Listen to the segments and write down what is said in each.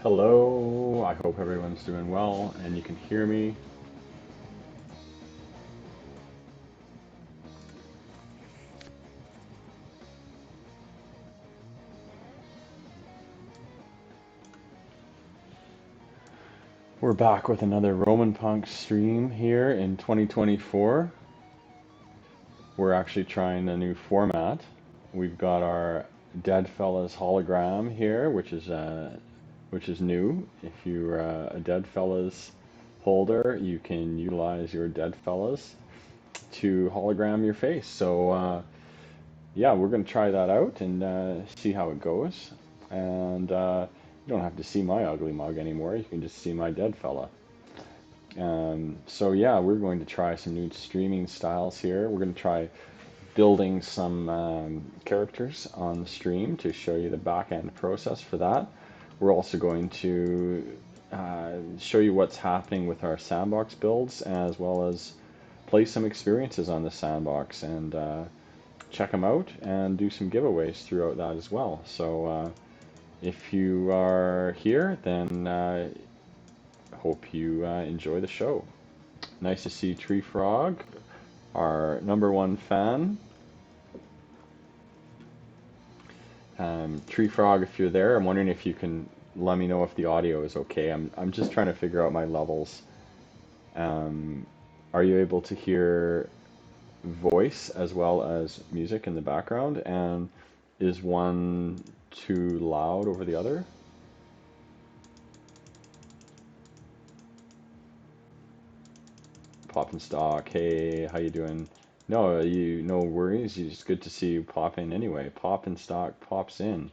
Hello, I hope everyone's doing well and you can hear me. We're back with another RomanPunks stream here in 2024. We're actually trying a new format. We've got our Dead Fellas hologram here, which is new. If you're a Dead Fellas holder, you can utilize your Dead Fellas to hologram your face. Yeah, we're going to try that out and see how it goes. And you don't have to see my ugly mug anymore. You can just see my dead fella. So yeah, we're going to try some new streaming styles here. We're going to try building some characters on the stream to show you the back end process for that. We're also going to show you what's happening with our sandbox builds, as well as play some experiences on the sandbox and check them out and do some giveaways throughout that as well. So if you are here, then hope you enjoy the show. Nice to see Tree Frog, our #1 fan. Tree Frog, if you're there, I'm wondering if you can let me know if the audio is okay. I'm just trying to figure out my levels. Um, are you able to hear voice as well as music in the background? And is one too loud over the other? Pop and Stock, hey, how you doing? No worries. It's good to see you pop in anyway. Pop and Stock pops in.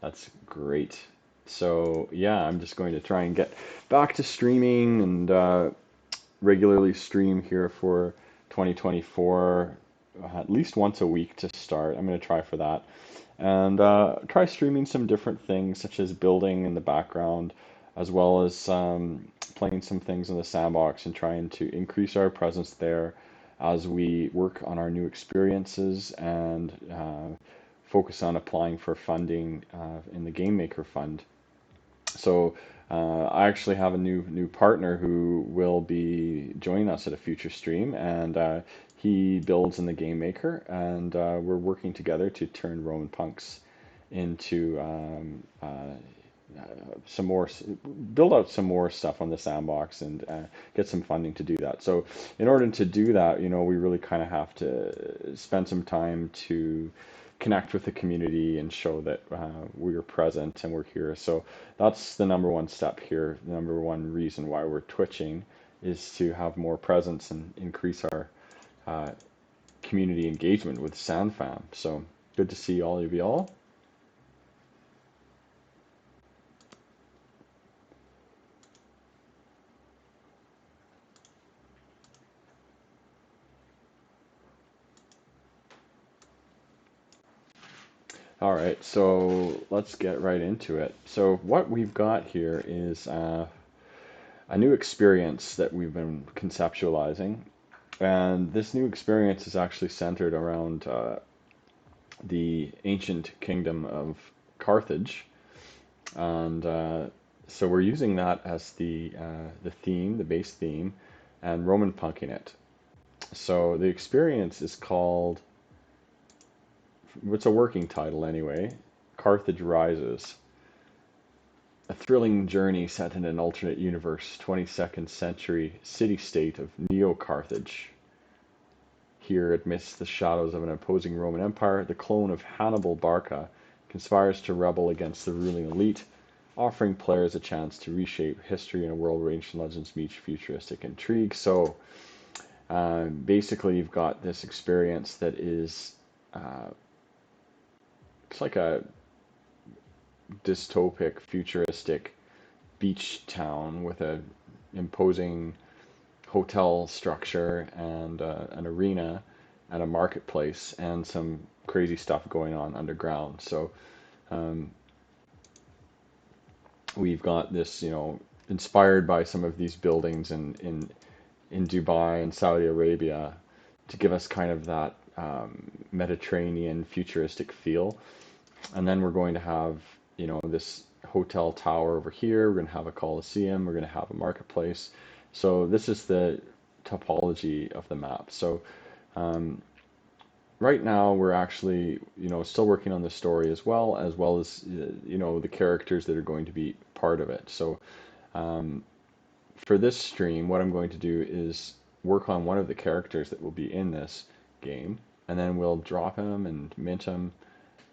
That's great. So yeah, I'm just going to try and get back to streaming and regularly stream here for 2024, at least once a week to start. I'm going to try for that. And try streaming some different things, such as building in the background, as well as playing some things in the sandbox and trying to increase our presence there as we work on our new experiences and focus on applying for funding in the Game Maker Fund. So I actually have a new partner who will be joining us at a future stream, and he builds in the Game Maker, and we're working together to turn RomanPunks into some more, build out some more stuff on the sandbox and get some funding to do that. So in order to do that, we really kind of have to spend some time to connect with the community and show that we're present and we're here. So that's the #1 step here. The #1 reason why we're twitching is to have more presence and increase our uh, community engagement with SandFam. So good to see all of y'all. All right, so let's get right into it. So what we've got here is a new experience that we've been conceptualizing, and this new experience is actually centered around the ancient kingdom of Carthage, and so we're using that as the theme, the base theme, and Roman punking it. So the experience is called, what's a working title anyway? Carthage Rises. A thrilling journey set in an alternate universe, 22nd century city-state of Neo-Carthage. Here, amidst the shadows of an opposing Roman Empire, the clone of Hannibal Barca conspires to rebel against the ruling elite, offering players a chance to reshape history in a world where ancient legends meet futuristic intrigue. So, basically, you've got this experience that is, uh, it's like a dystopic, futuristic beach town with a imposing hotel structure and an arena and a marketplace and some crazy stuff going on underground. So um, we've got this, inspired by some of these buildings in Dubai and Saudi Arabia to give us kind of that Mediterranean futuristic feel. And then we're going to have, this hotel tower over here. We're going to have a coliseum. We're going to have a marketplace. So this is the topology of the map. So um, right now we're actually, still working on the story as well as the characters that are going to be part of it. So um, for this stream, what I'm going to do is work on one of the characters that will be in this game, and then we'll drop him and mint him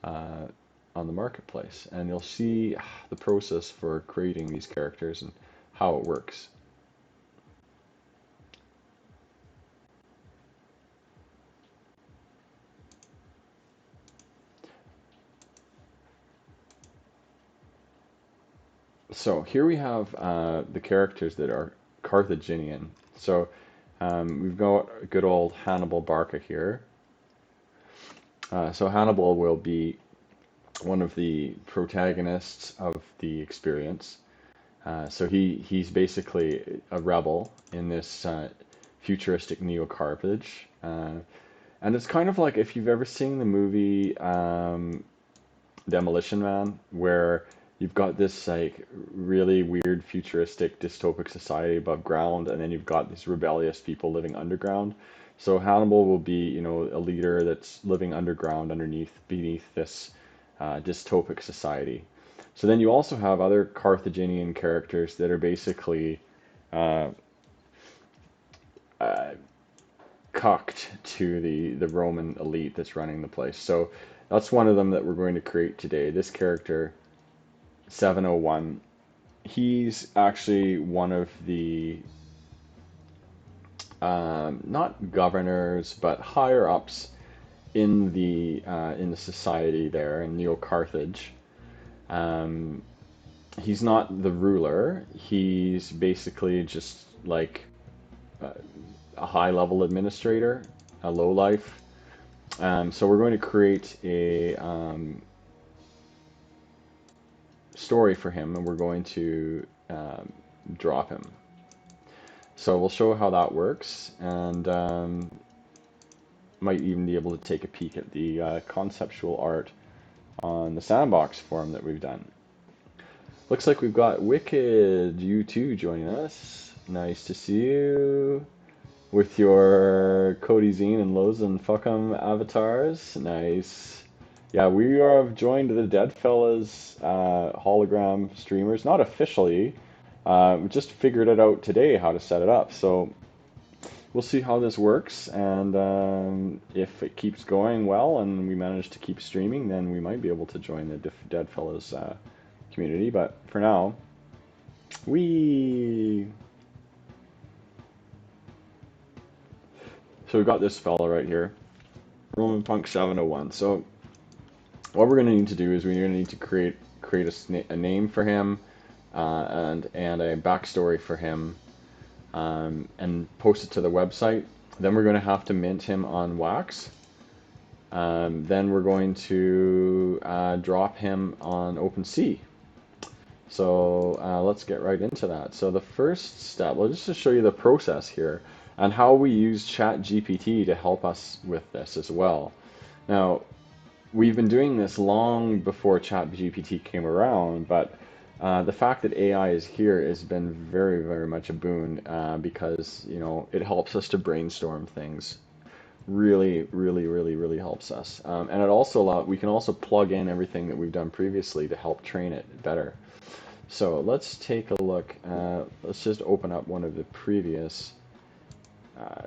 uh, on the marketplace, and you'll see the process for creating these characters and how it works. So here we have the characters that are Carthaginian. So we've got good old Hannibal Barca here. So Hannibal will be one of the protagonists of the experience. So he's basically a rebel in this futuristic Neo-Carthage. And it's kind of like if you've ever seen the movie Demolition Man, where you've got this like really weird futuristic dystopic society above ground, and then you've got these rebellious people living underground. So Hannibal will be, a leader that's living underground beneath this dystopic society. So then you also have other Carthaginian characters that are basically uh, uh, cucked to the Roman elite that's running the place. So that's one of them that we're going to create today. This character, 701, he's actually one of the not governors but higher ups in the society there in Neo Carthage. Um, he's not the ruler. He's basically just like uh, a high level administrator, a low life. So we're going to create a story for him, and we're going to drop him. So we'll show how that works, and might even be able to take a peek at the conceptual art on the sandbox form that we've done. Looks like we've got Wicked, you too, joining us. Nice to see you with your Cody Zine and Lowe's and Fuckum avatars. Nice. Yeah, we have joined the Deadfellas hologram streamers. Not officially. We just figured it out today how to set it up. So we'll see how this works, and if it keeps going well and we manage to keep streaming, then we might be able to join the Deadfellas community. But for now, so we've got this fella right here, RomanPunks 701. So what we're going to need to do is we're going to need to create a name for him and a backstory for him, and post it to the website. Then we're going to have to mint him on Wax. Then we're going to drop him on OpenSea. So let's get right into that. So the first step, well, just to show you the process here and how we use ChatGPT to help us with this as well. Now, we've been doing this long before ChatGPT came around, but the fact that AI is here has been very, very much a boon because it helps us to brainstorm things. Really, really, really, really helps us, and it also we can also plug in everything that we've done previously to help train it better. So let's take a look. Let's just open up one of the previous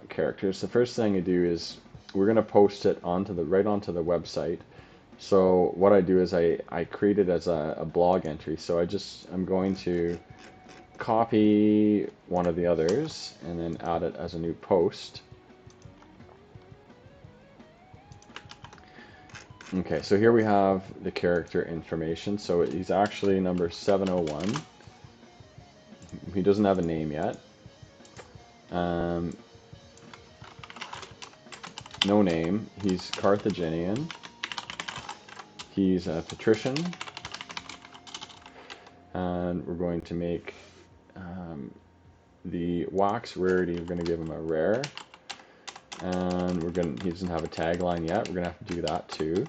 characters. The first thing I do is we're going to post it right onto the website. So what I do is I create it as a blog entry. So I'm going to copy one of the others and then add it as a new post. Okay, so here we have the character information. So he's actually number 701. He doesn't have a name yet. No name. He's Carthaginian. He's a patrician. And we're going to make the wax rarity, we're going to give him a rare. And he doesn't have a tagline yet. We're going to have to do that too.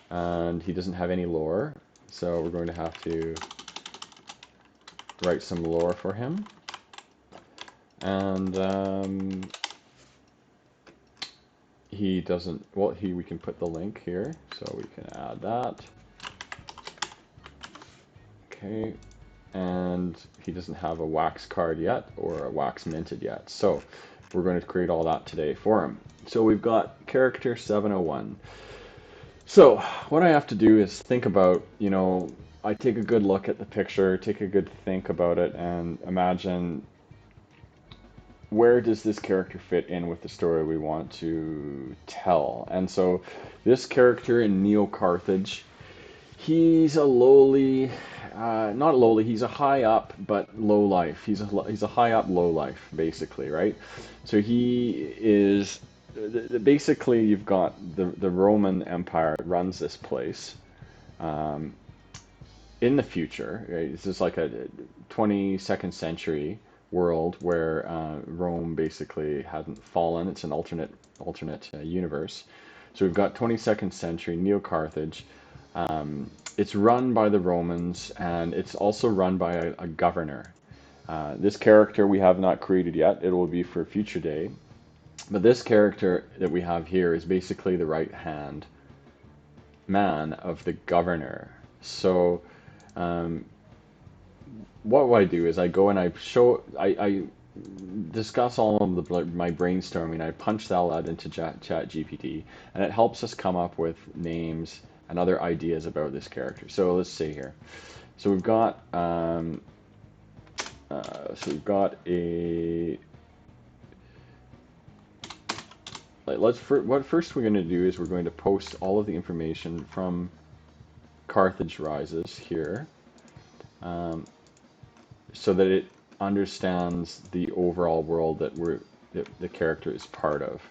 And he doesn't have any lore. So we're going to have to write some lore for him. And he doesn't, well, we can put the link here, so we can add that. Okay, and he doesn't have a wax card yet or a wax minted yet, so we're going to create all that today for him. So we've got character 701. So what I have to do is think about, you know, I take a good look at the picture, take a good think about it, and imagine, where does this character fit in with the story we want to tell? And so this character in Neo-Carthage, he's a lowly, not lowly, he's a high up, but low life. He's a high up, low life, basically, right? So he is, basically you've got the Roman Empire runs this place. In the future, right? This is like a 22nd century world where Rome basically hadn't fallen. It's an alternate universe. So we've got 22nd century Neo-Carthage. It's run by the Romans, and it's also run by a governor. This character we have not created yet. It will be for a future day. But this character that we have here is basically the right-hand man of the governor. So what I do is I go and I discuss all of my brainstorming. I punch that out into Chat GPT, and it helps us come up with names and other ideas about this character. So let's see here. So we've got a what first we're going to do is we're going to post all of the information from Carthage Rises here, so that it understands the overall world that the character is part of.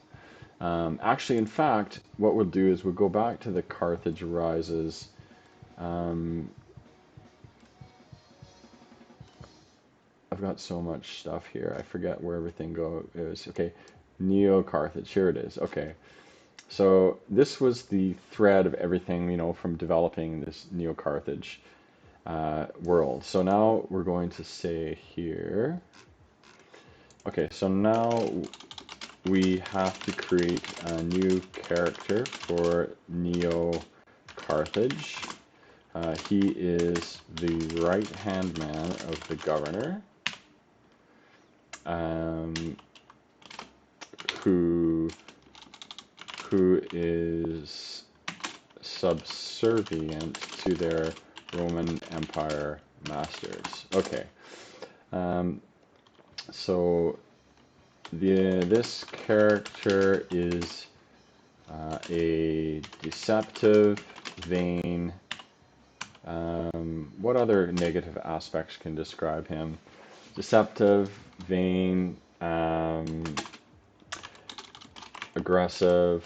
Actually, in fact, what we'll do is we'll go back to the Carthage Rises. I've got so much stuff here. I forget where everything is. Okay, Neo-Carthage. Here it is. Okay. So this was the thread of everything, you know, from developing this Neo-Carthage world. So now we're going to say here, okay, so now we have to create a new character for Neo-Carthage. He is the right-hand man of the governor, who is subservient to their Roman Empire masters. Okay, so this character is a deceptive, vain. What other negative aspects can describe him? Deceptive, vain, aggressive.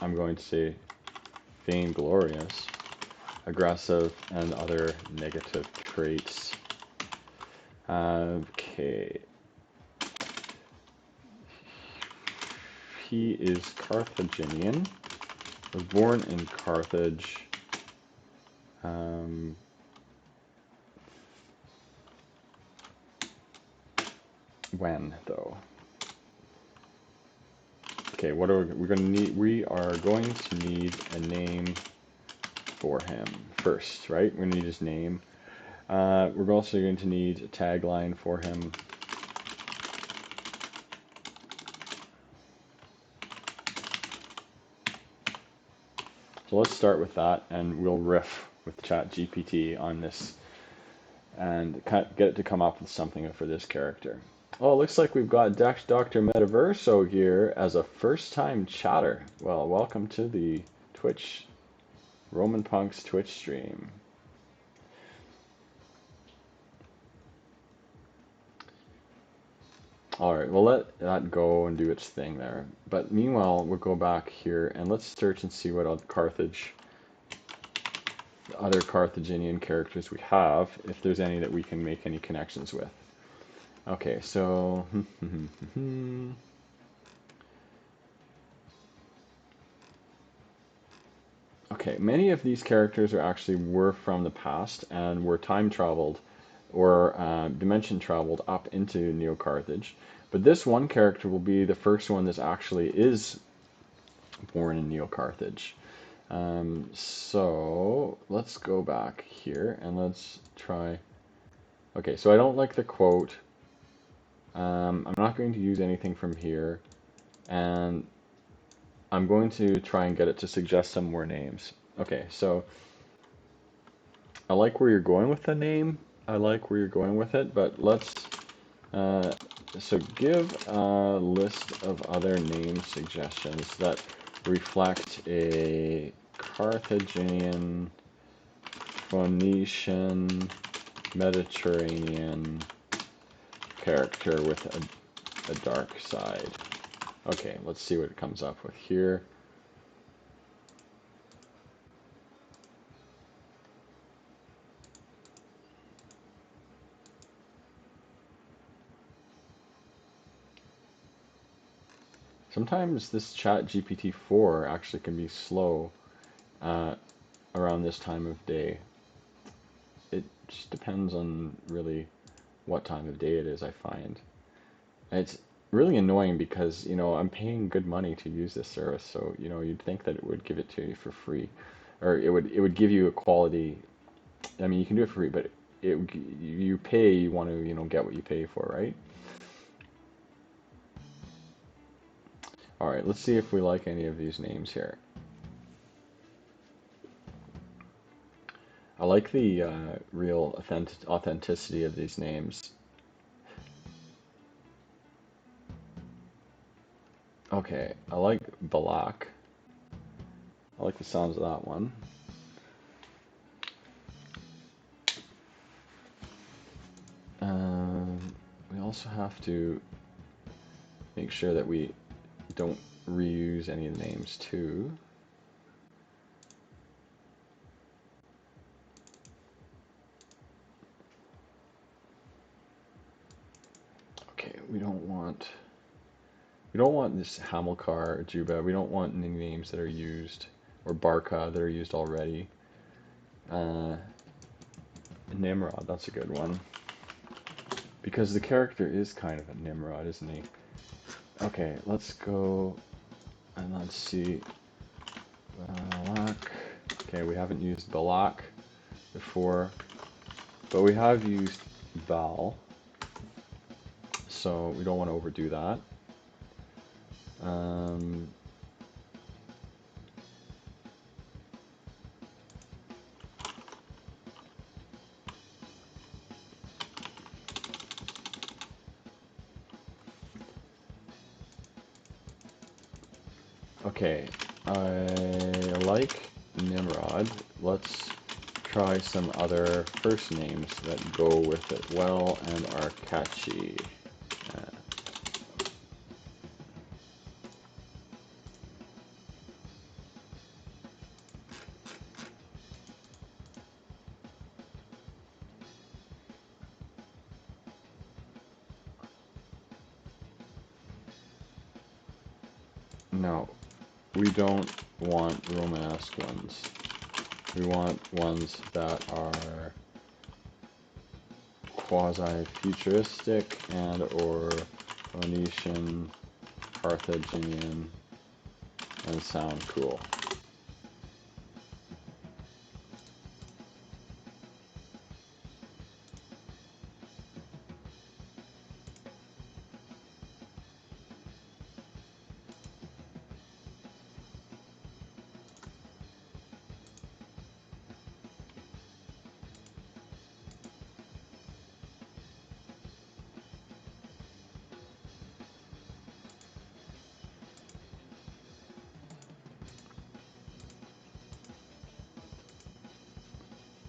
I'm going to say vainglorious, aggressive, and other negative traits. Okay. He is Carthaginian, was born in Carthage. When, though? Okay, what are we going to need? We are going to need a name for him first, right? We're going to need his name. We're also going to need a tagline for him. So let's start with that, and we'll riff with ChatGPT on this and get it to come up with something for this character. Oh, it looks like we've got Dr. Metaverso here as a first-time chatter. Well, welcome to the Twitch, RomanPunks Twitch stream. Alright, we'll let that go and do its thing there. But meanwhile, we'll go back here and let's search and see what other Carthaginian characters we have, if there's any that we can make any connections with. Okay, so Okay, many of these characters are actually were from the past and were time traveled or dimension traveled up into Neo Carthage. But this one character will be the first one that actually is born in Neo Carthage. So let's go back here and let's try. Okay, so I don't like the quote. I'm not going to use anything from here, and I'm going to try and get it to suggest some more names. Okay, so I like where you're going with the name. I like where you're going with it, but let's uh, so give a list of other name suggestions that reflect a Carthaginian, Phoenician, Mediterranean character with a dark side. Okay, let's see what it comes up with here. Sometimes this Chat GPT-4 actually can be slow around this time of day. It just depends on really what time of day it is, I find. And it's really annoying because, I'm paying good money to use this service, so, you'd think that it would give it to you for free. Or it would give you a quality. I mean, you can do it for free, but you pay, you want to, get what you pay for, right? All right, let's see if we like any of these names here. I like the real authenticity of these names. Okay, I like Balak. I like the sounds of that one. We also have to make sure that we don't reuse any of the names too. Okay, we don't want this Hamilcar, Juba. We don't want any names that are used, or Barca that are used already. Nimrod, that's a good one. Because the character is kind of a Nimrod, isn't he? Okay, let's go and let's see. Balak. Okay, we haven't used Balak before, but we have used Val, so we don't want to overdo that. Okay, I like Nimrod. Let's try some other first names that go with it well and are catchy. No, we don't want Romanesque ones. We want ones that are quasi-futuristic and or Phoenician, Carthaginian, and sound cool.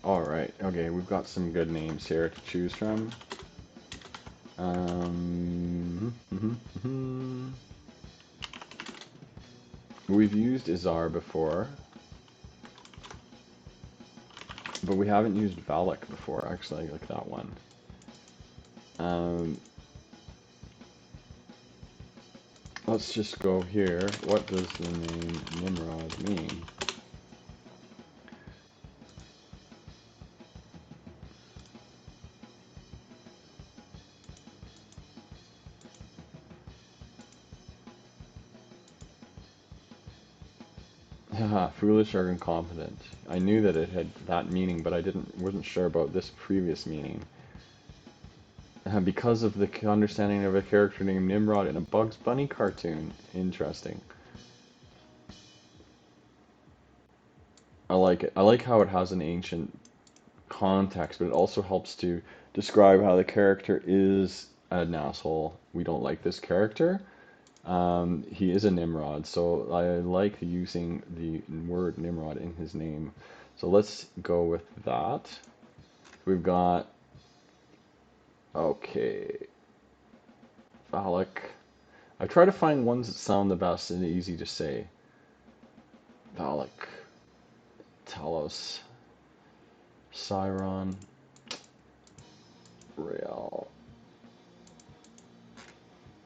Alright, okay, we've got some good names here to choose from. We've used Izar before, but we haven't used Valak before, actually. I like that one. Let's just go here. What does the name Nimrod mean? Foolish or incompetent. I knew that it had that meaning, but I wasn't sure about this previous meaning. Because of the understanding of a character named Nimrod in a Bugs Bunny cartoon. Interesting. I like it. I like how it has an ancient context, but it also helps to describe how the character is an asshole. We don't like this character. He is a Nimrod, so I like using the word Nimrod in his name. So let's go with that. We've got, okay, Valak. I try to find ones that sound the best and easy to say. Valak, Talos, Cyron, Real.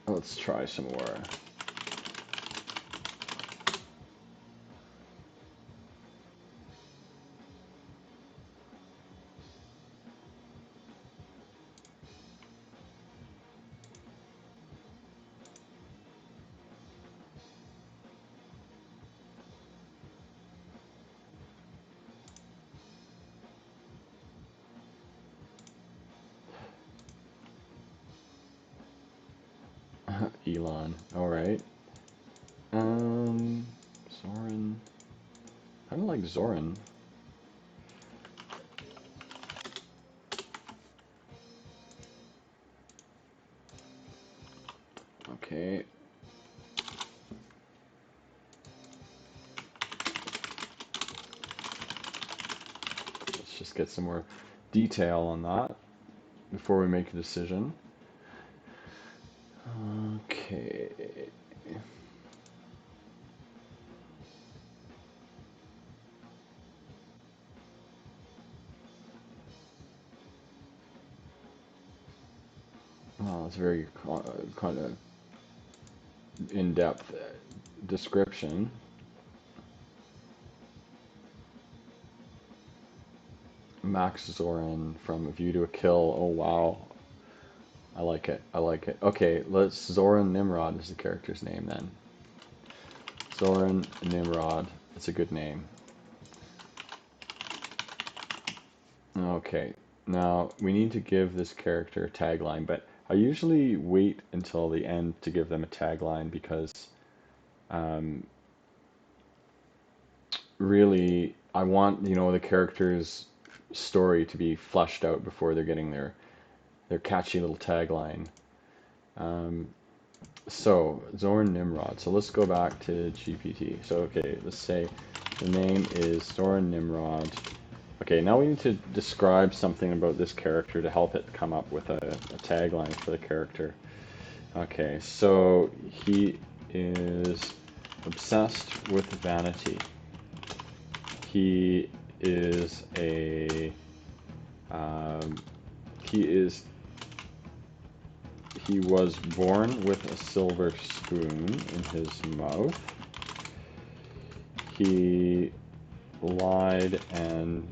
Let's try some more. Elon. Alright. Zoran. I don't like Zoran. Okay. Let's just get some more detail on that before we make a decision. Okay. Oh, it's very kind of in-depth description. Max Zoran from A View to a Kill. Oh wow. I like it. I like it. Okay, let's Zoran Nimrod is the character's name then. Zoran Nimrod. It's a good name. Okay, now we need to give this character a tagline, but I usually wait until the end to give them a tagline because um, really I want, the character's story to be fleshed out before they're getting their catchy little tagline. Um, so, Zoran Nimrod. So let's go back to GPT. So, okay, let's say the name is Zoran Nimrod. Okay, now we need to describe something about this character to help it come up with a tagline for the character. Okay, so he is obsessed with vanity. He is a um, he was born with a silver spoon in his mouth. He lied and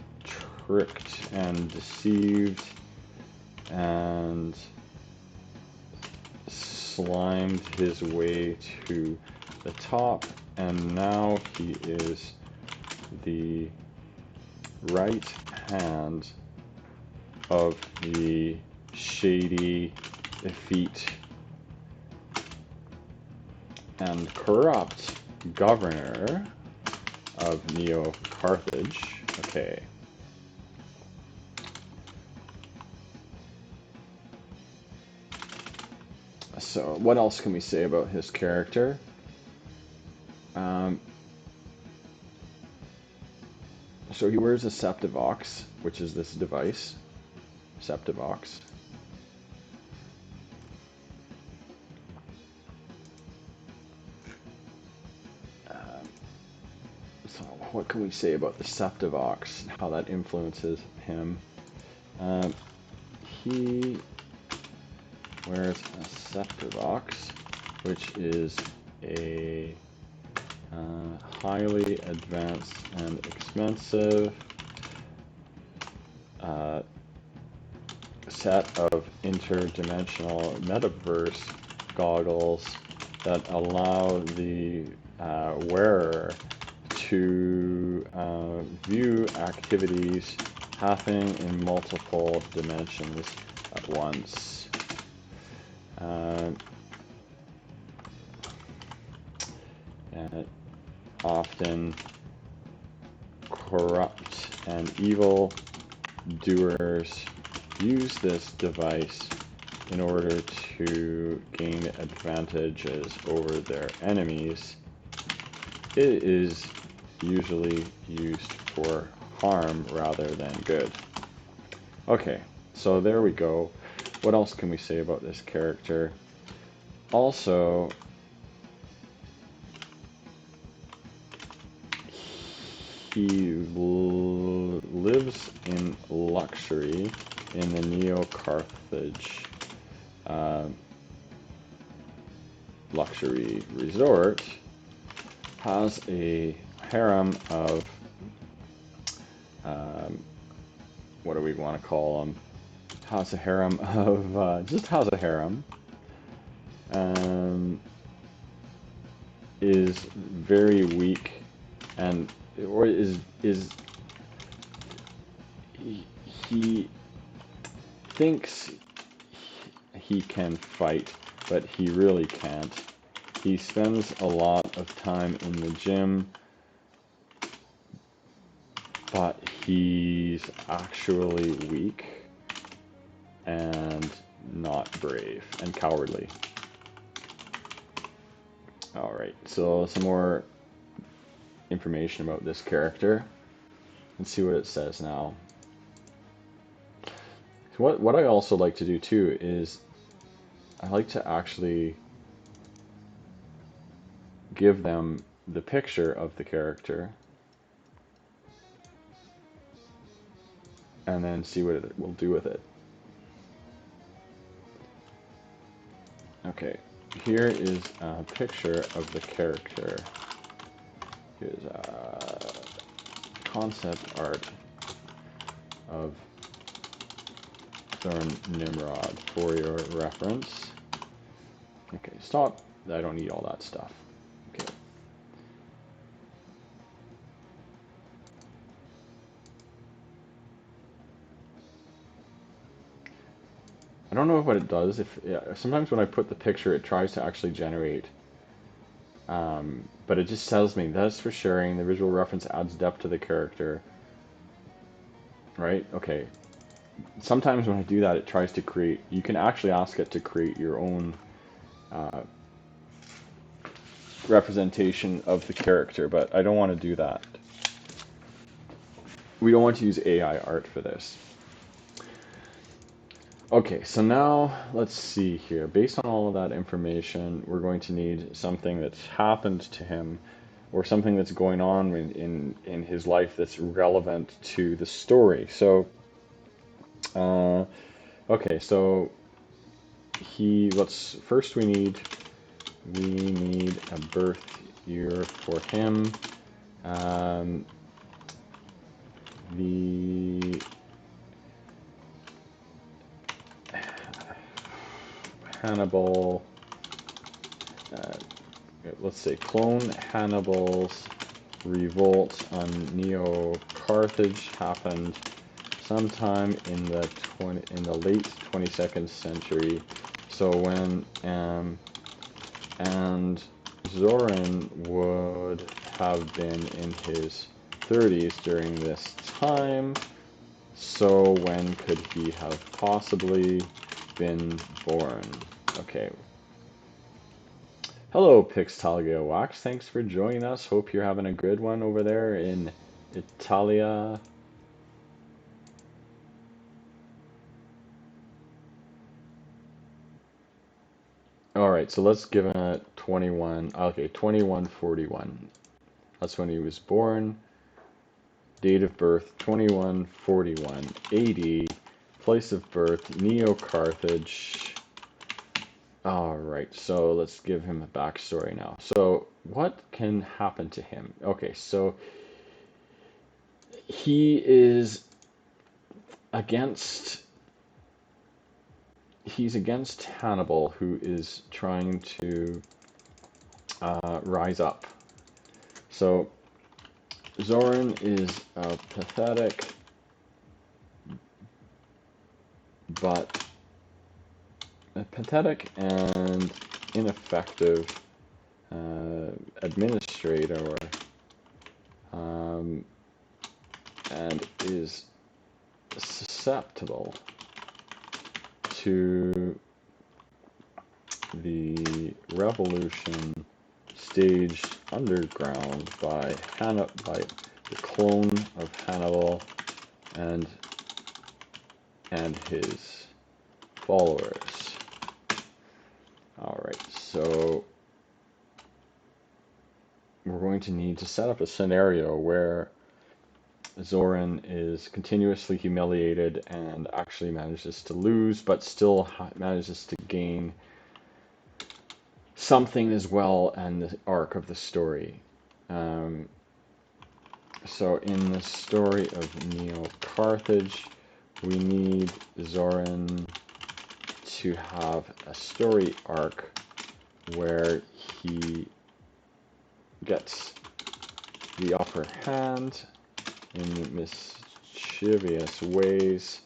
tricked and deceived and slimed his way to the top, and now he is the right hand of the shady, effete, and corrupt governor of Neo-Carthage. Okay. So, what else can we say about his character? So he wears a Septivox, which is this device. Septivox. So what can we say about the Septivox, how that influences him? He wears a Septivox, which is a highly advanced and expensive set of interdimensional metaverse goggles that allow the wearer to view activities happening in multiple dimensions at once. And often corrupt and evil doers use this device in order to gain advantages over their enemies. It is usually used for harm rather than good. Okay, so there we go. What else can we say about this character? Also, he lives in luxury in the Neo-Carthage luxury resort, has a harem of, what do we want to call them? Has a harem of, just has a harem. Is very weak and, or he thinks he can fight, but he really can't. He spends a lot of time in the gym, but he's actually weak and not brave and cowardly. Alright, so some more information about this character. Let's see what it says now. What I also like to do too is I like to actually give them the picture of the character and then see what it will do with it. Okay, here is a picture of the character. Here's a concept art of Thorn Nimrod for your reference. Okay, stop. I don't need all that stuff. Okay. I don't know what it does. Sometimes when I put the picture, it tries to actually generate, but it just tells me that's for sharing. The visual reference adds depth to the character. Right? Okay. Sometimes when I do that, it tries to create. You can actually ask it to create your own representation of the character, but I don't want to do that. We don't want to use AI art for this. Okay, so now let's see here. Based on all of that information, we're going to need something that's happened to him or something that's going on in his life that's relevant to the story. So, okay, so first we need a birth year for him. The Hannibal, let's say clone Hannibal's revolt on Neo-Carthage happened sometime in the late 22nd century. So when and Zoran would have been in his 30s during this time. So when could he have possibly been born? Okay. Hello, Pixtalia Wax. Thanks for joining us. Hope you're having a good one over there in Italia. Alright, so let's give him a 21. Okay, 2141. That's when he was born. Date of birth 2141 AD. Place of birth Neo-Carthage. Alright, so let's give him a backstory now. So, what can happen to him? Okay, so he's against Hannibal, who is trying to rise up. So Zoran is a pathetic and ineffective administrator, and is susceptible to the revolution staged underground by the clone of Hannibal and his followers. Alright, so we're going to need to set up a scenario where Zoran is continuously humiliated and actually manages to lose, but still manages to gain something as well and the arc of the story. So in the story of Neo-Carthage, we need Zoran to have a story arc where he gets the upper hand in mischievous ways,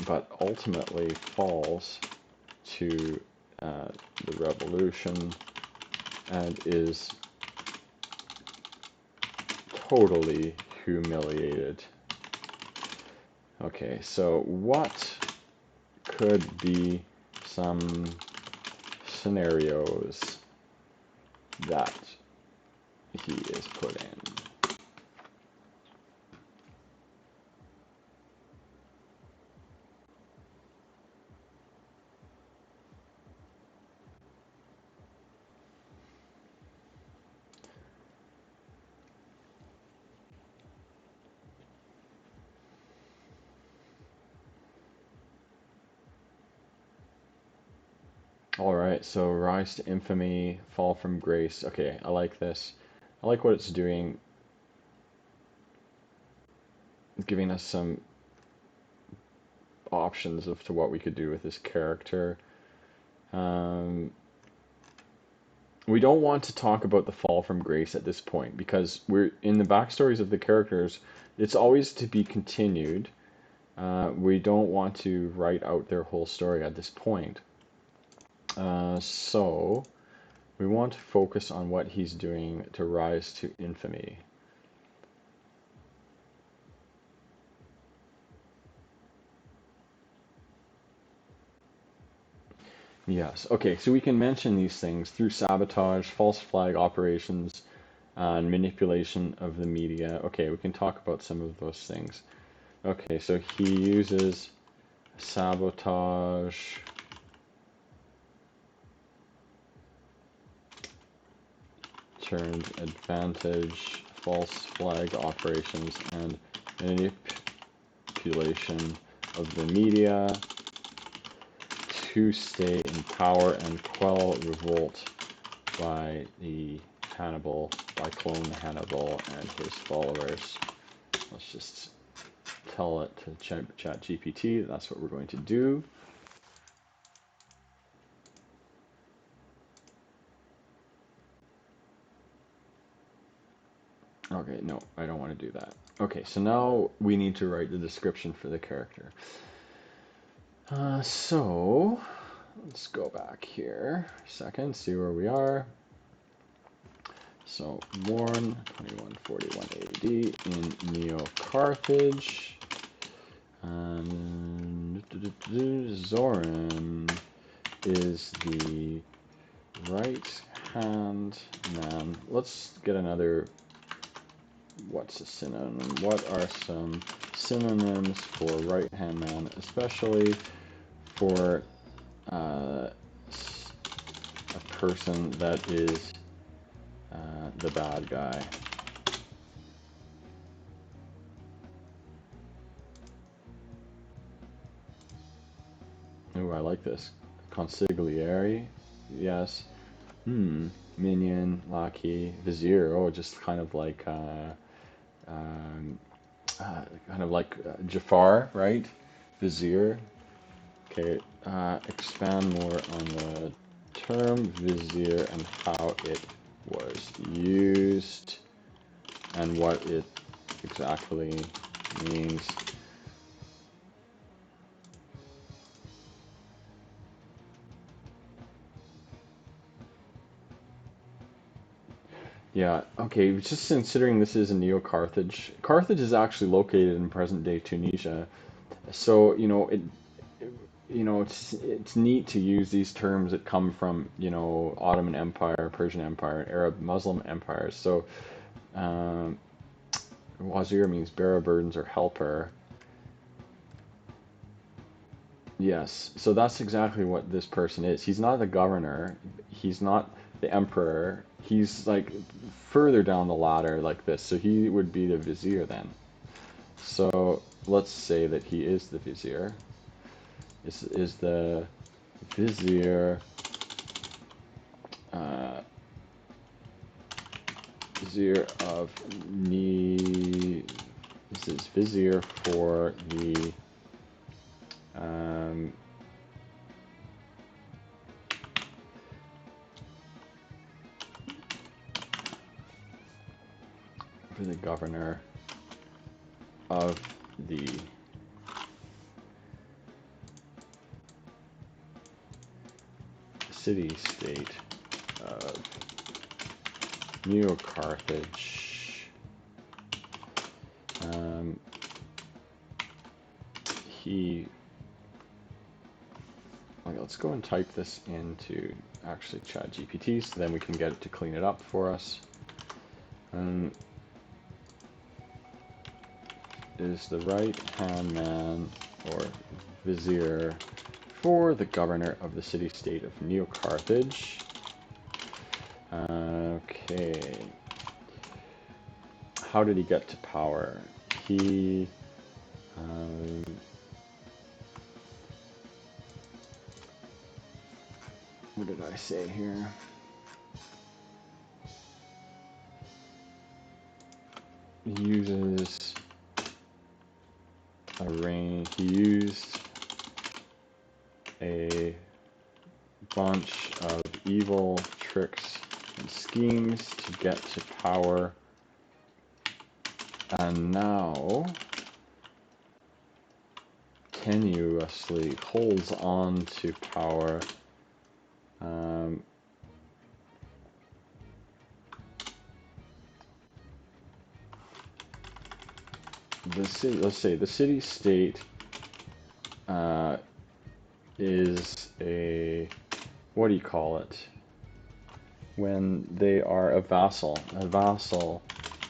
but ultimately falls to the revolution and is totally humiliated. Okay, so what could be some scenarios that he is put in? Alright, so rise to infamy, fall from grace. Okay, I like this. I like what it's doing. It's giving us some options as to what we could do with this character. We don't want to talk about the fall from grace at this point because we're in the backstories of the characters. It's always to be continued. We don't want to write out their whole story at this point. So we want to focus on what he's doing to rise to infamy. Yes, okay, so we can mention these things through sabotage, false flag operations, and manipulation of the media. Okay, we can talk about some of those things. Okay, so he uses sabotage, turned advantage, false flag operations, and manipulation of the media to stay in power and quell revolt by clone Hannibal and his followers. Let's just tell it to ChatGPT that's what we're going to do. Okay, no, I don't want to do that. Okay, so now we need to write the description for the character. So let's go back here a second, see where we are. So, born 2141 AD in Neo-Carthage. And Zoran is the right-hand man. Let's get another. What's a synonym? What are some synonyms for right-hand man, especially for a person that is the bad guy? Ooh, I like this. Consigliere, yes. Minion, lackey, vizier. Oh, just kind of like Jafar, right? Vizier. Okay. Expand more on the term vizier and how it was used. and what it exactly means. Yeah, okay, just considering this is in Neo-Carthage. Carthage is actually located in present-day Tunisia. So, it's neat to use these terms that come from, Ottoman Empire, Persian Empire, Arab Muslim empires. So, um, wazir means bearer burdens or helper. Yes, so that's exactly what this person is. He's not the governor. He's not the emperor. He's like further down the ladder like this. So he would be the vizier then. So let's say that he is the vizier. This is the vizier, uh, vizier of Ni. This is vizier for the um, governor of the city-state of Neo-Carthage. He. Okay, let's go and type this into actually ChatGPT, so then we can get it to clean it up for us. Is the right-hand man or vizier for the governor of the city-state of Neo-Carthage. Okay. How did he get to power? He what did I say here? He uses a reign. He used a bunch of evil tricks and schemes to get to power, and now tenuously holds on to power. Let's say the city-state is a, what do you call it? When they are a vassal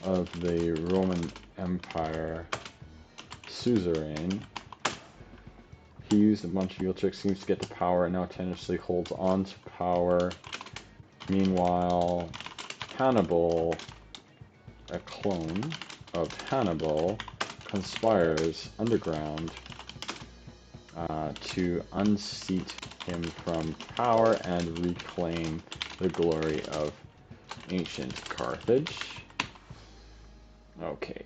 of the Roman Empire suzerain. He used a bunch of evil tricks, seems to get to power, and now tenuously holds on to power. Meanwhile, Hannibal, a clone of Hannibal, conspires underground to unseat him from power and reclaim the glory of ancient Carthage. Okay.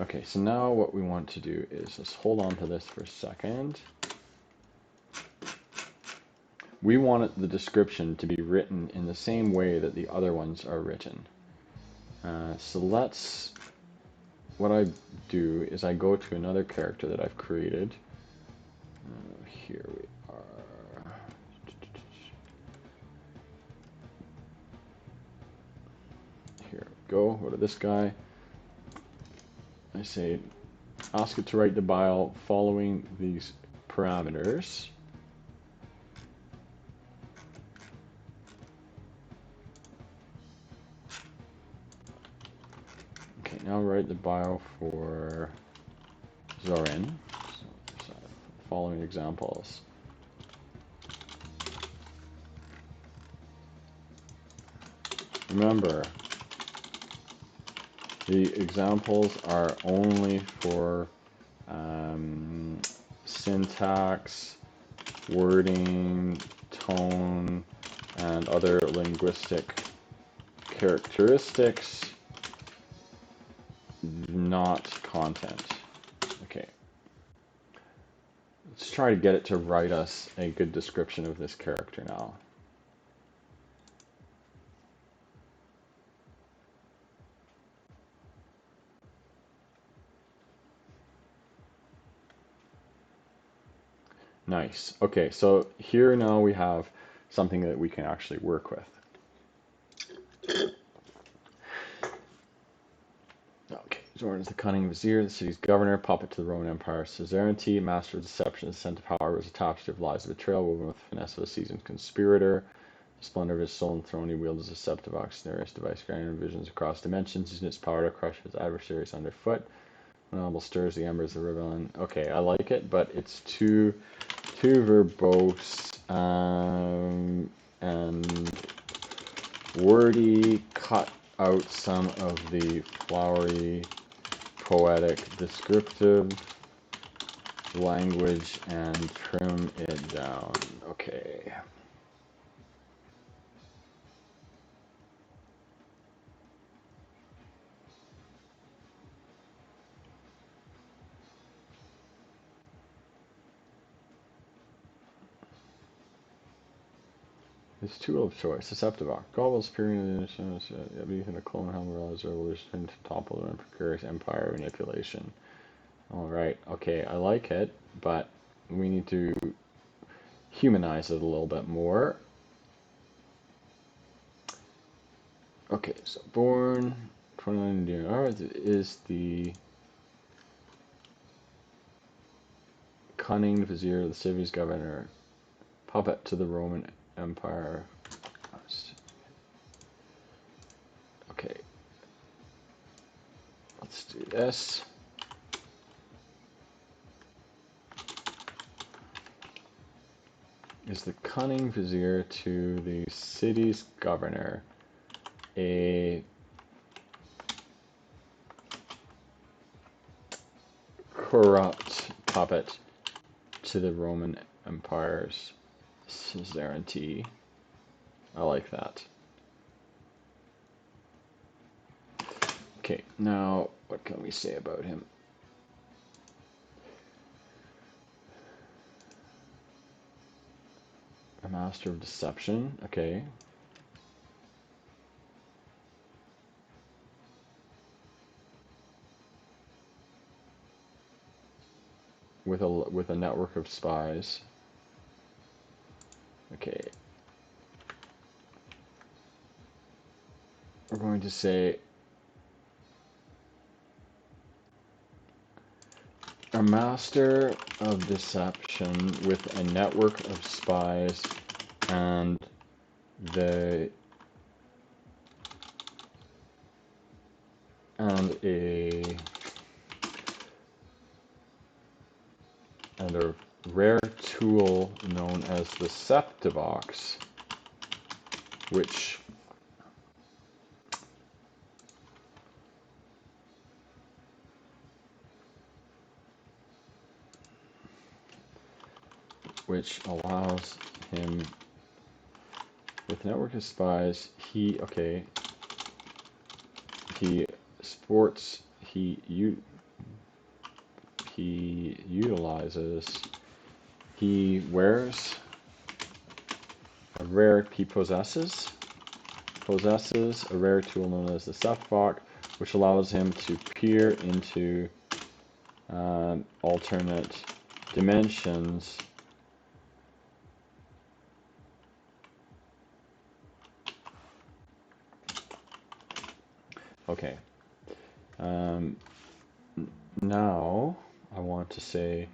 Okay, so now what we want to do is just hold on to this for a second. We want the description to be written in the same way that the other ones are written. So what I do is I go to another character that I've created. Here we are. Here we go to this guy. I say, ask it to write the bio following these parameters. Okay, now write the bio for Zorin. So, following examples. Remember, the examples are only for syntax, wording, tone, and other linguistic characteristics, not content. Okay. Let's try to get it to write us a good description of this character now. Nice. Okay, so here now we have something that we can actually work with. Okay, Zoran is the cunning vizier, the city's governor, puppet to the Roman Empire. Suzerainty, master of deception, scent of power, was attached to lies of betrayal, woven with finesse of a seasoned conspirator. The splendor of his soul and throne, he wields a deceptive oxenarious device, granting visions across dimensions, using its power to crush his adversaries underfoot. Novel stirs the embers of rebellion. Okay, I like it, but it's too verbose and wordy. Cut out some of the flowery, poetic, descriptive language and trim it down. Okay. His tool of choice, Deceptive Ox. Gobble's appearing in the beneath a clone helm realize revolution to topple and precarious empire manipulation. Alright, okay, I like it, but we need to humanize it a little bit more. Okay, so born 29 June. Alright, is the cunning vizier of the city's governor, puppet to the Roman Empire. Okay, let's do this. Is the cunning vizier to the city's governor a corrupt puppet to the Roman Empire's suzerainty? I like that. Okay, now what can we say about him? A master of deception, okay. With a network of spies. Okay. We're going to say a master of deception with a network of spies and a rare tool known as the Septivox, which allows him with network of spies. He wears he possesses a rare tool known as the Septivox, which allows him to peer into alternate dimensions Okay. Now I want to say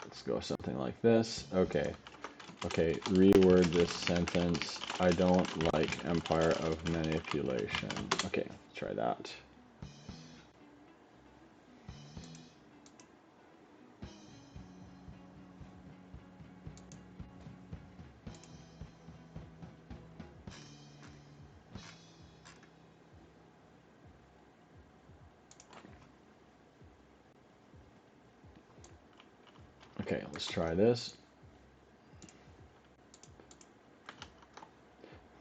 let's go something like this. Okay. Okay, reword this sentence. I don't like Empire of Manipulation. Okay, let's try that. Okay, let's try this.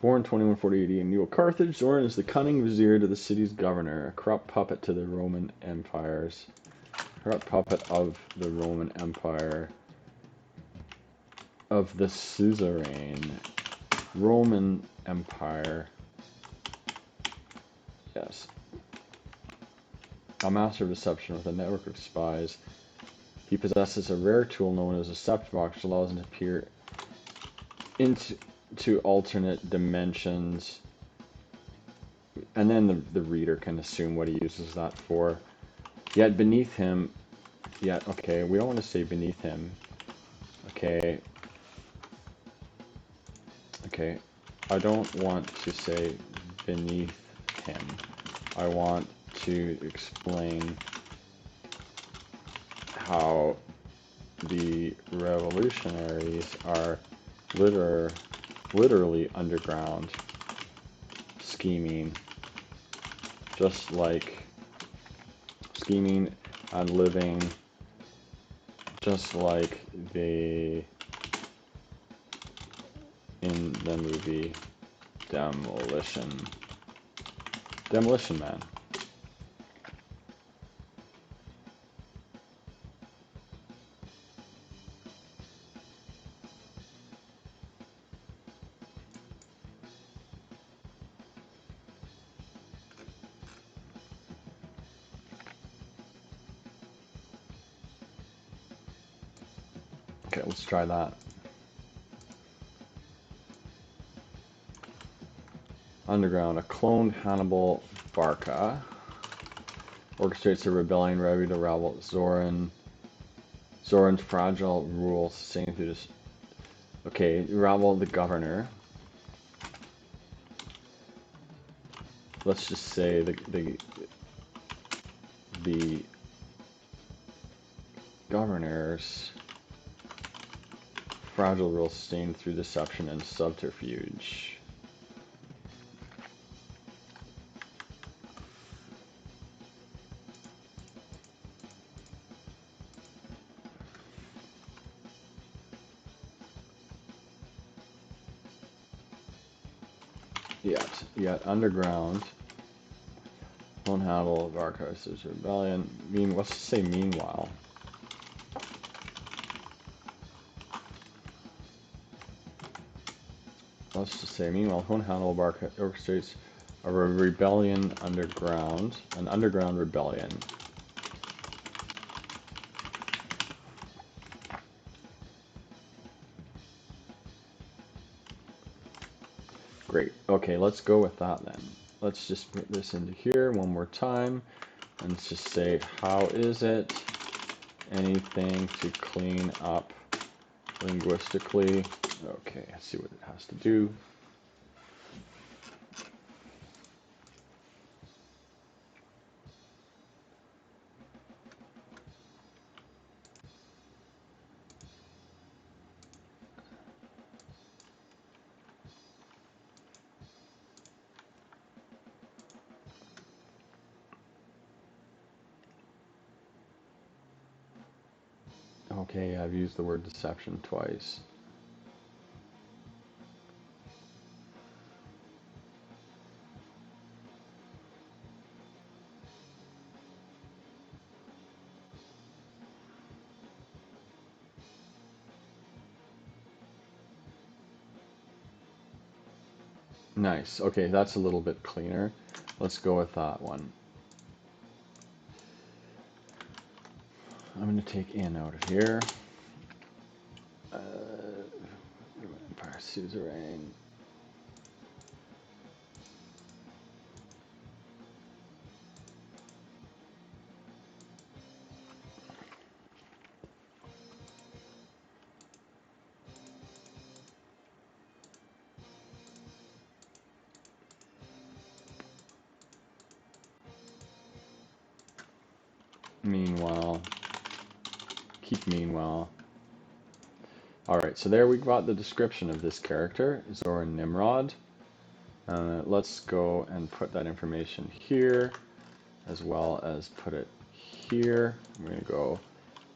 Born 2140 AD in New Carthage, Zoran is the cunning vizier to the city's governor, a corrupt puppet to the Roman Empire's. Corrupt puppet of the Roman Empire. of the suzerain Roman Empire. Yes. A master of deception with a network of spies. He possesses a rare tool known as a Sept Box, which allows him to peer into alternate dimensions. And then the reader can assume what he uses that for. Yet beneath him, okay, we don't want to say beneath him. Okay. Okay, I don't want to say beneath him. I want to explain how the revolutionaries are literally underground scheming, just like scheming and living just like they in the movie Demolition Man. Okay, let's try that. Underground, a cloned Hannibal Barca orchestrates a rebellion ready to rival Zoran's fragile rule sustained through this. Okay, rival the governor. Let's just say the governor's fragile rule sustained through deception and subterfuge. Yet underground. Won't handle Varkos' rebellion. Let's just say meanwhile. Let's just say meanwhile, Hone Hannibal Barca orchestrates a rebellion underground, an underground rebellion. Great. Okay, let's go with that then. Let's just put this into here one more time. And let's just say, how is it? Anything to clean up linguistically. Okay, let's see what it has to do. Okay, I've used the word deception twice. Nice. Okay, that's a little bit cleaner. Let's go with that one. I'm going to take in out of here. Empire Suzerain. Meanwhile. Keep meanwhile. Alright, so there we've got the description of this character, Zoran Nimrod. Let's go and put that information here, as well as put it here. I'm going to go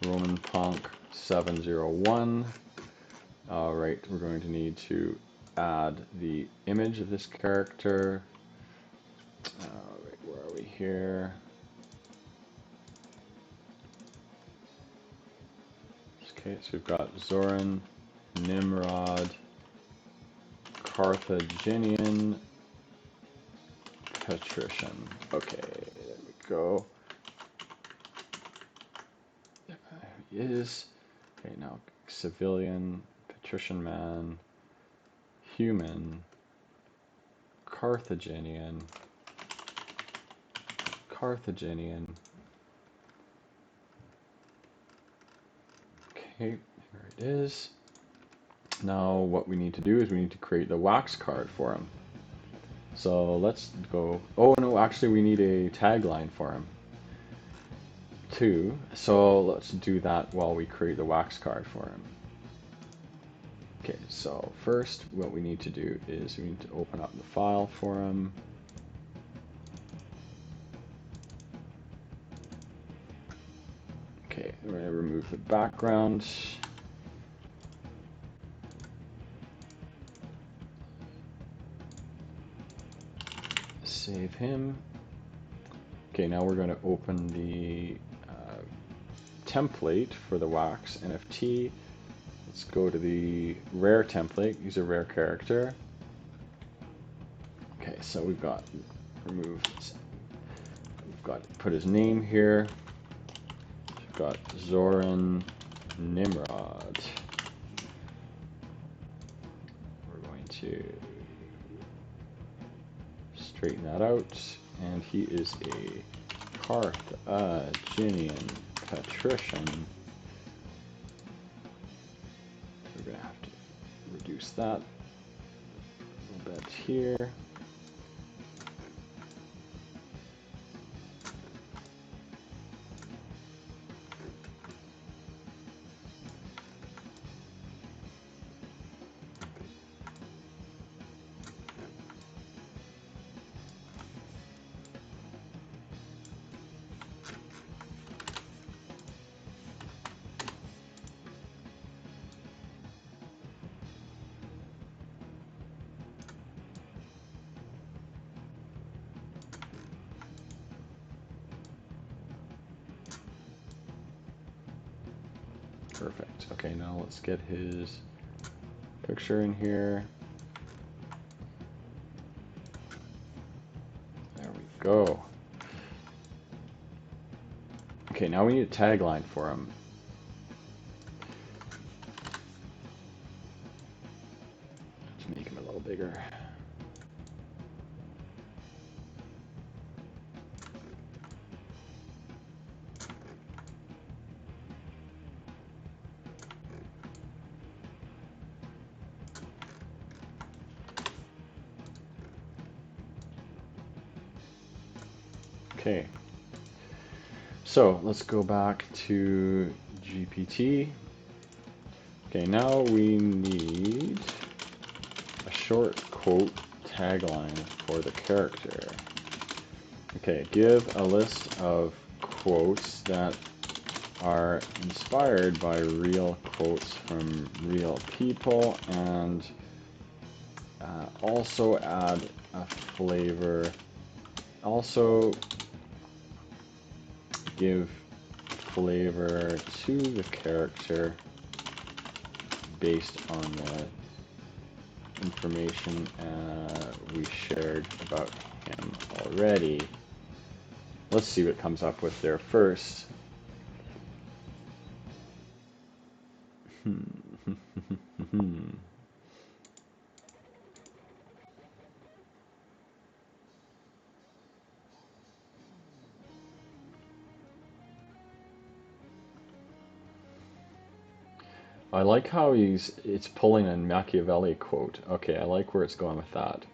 RomanPunk 701. Alright, we're going to need to add the image of this character. Alright, where are we here? Okay, so we've got Zoran Nimrod, Carthaginian, patrician. Okay, there we go. There he is. Okay, now civilian, patrician man, human, Carthaginian, Carthaginian. Okay, here it is. Now what we need to do is we need to create the wax card for him. So let's go. Oh no, actually we need a tagline for him too. So let's do that while we create the wax card for him. Okay, so first what we need to do is we need to open up the file for him. Okay, we're going to remove the background. Save him. Okay, now we're going to open the template for the wax NFT. Let's go to the rare template, use a rare character. Okay, so we've got remove this. We've got put his name here. We've got Zoran Nimrod. We're going to straighten that out, and he is a Carthaginian patrician. We're going to have to reduce that a little bit here. Perfect. Okay, now let's get his picture in here. There we go. Okay, now we need a tagline for him. Let's make him a little bigger. Okay, so let's go back to GPT. Okay, now we need a short quote tagline for the character. Okay, give a list of quotes that are inspired by real quotes from real people, and also add a flavor. Also give flavor to the character based on the information we shared about him already. Let's see what comes up with there first. I like how it's pulling a Machiavelli quote. Okay, I like where it's going with that.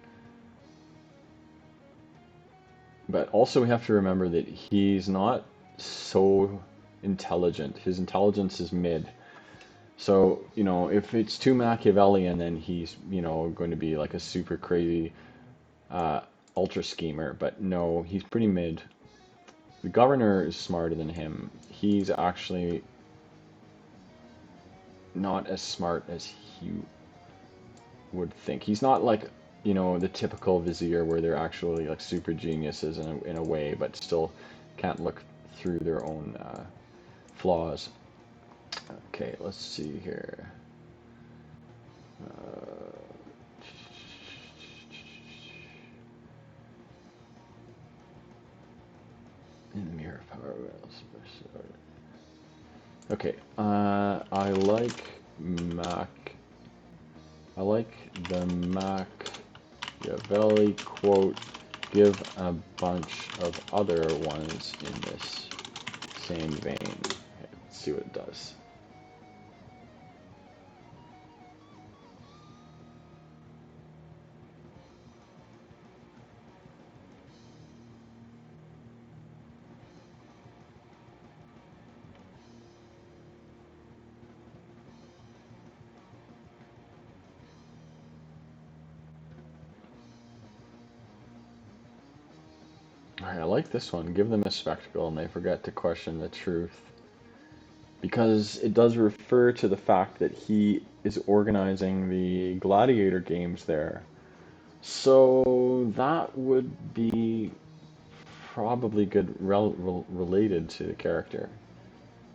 But also we have to remember that he's not so intelligent. His intelligence is mid. So, you know, if it's too Machiavellian, then he's, you know, going to be like a super crazy ultra schemer. But no, he's pretty mid. The governor is smarter than him. He's actually not as smart as you would think. He's not like, you know, the typical vizier where they're actually like super geniuses in a way, but still can't look through their own flaws. Okay, let's see here. Uh, in the mirror power rails. Okay, I like Mac. I like the Machiavelli quote. Give a bunch of other ones in this same vein. Okay, let's see what it does. Alright, I like this one. Give them a spectacle and they forget to question the truth. Because it does refer to the fact that he is organizing the gladiator games there. So that would be probably good related to the character.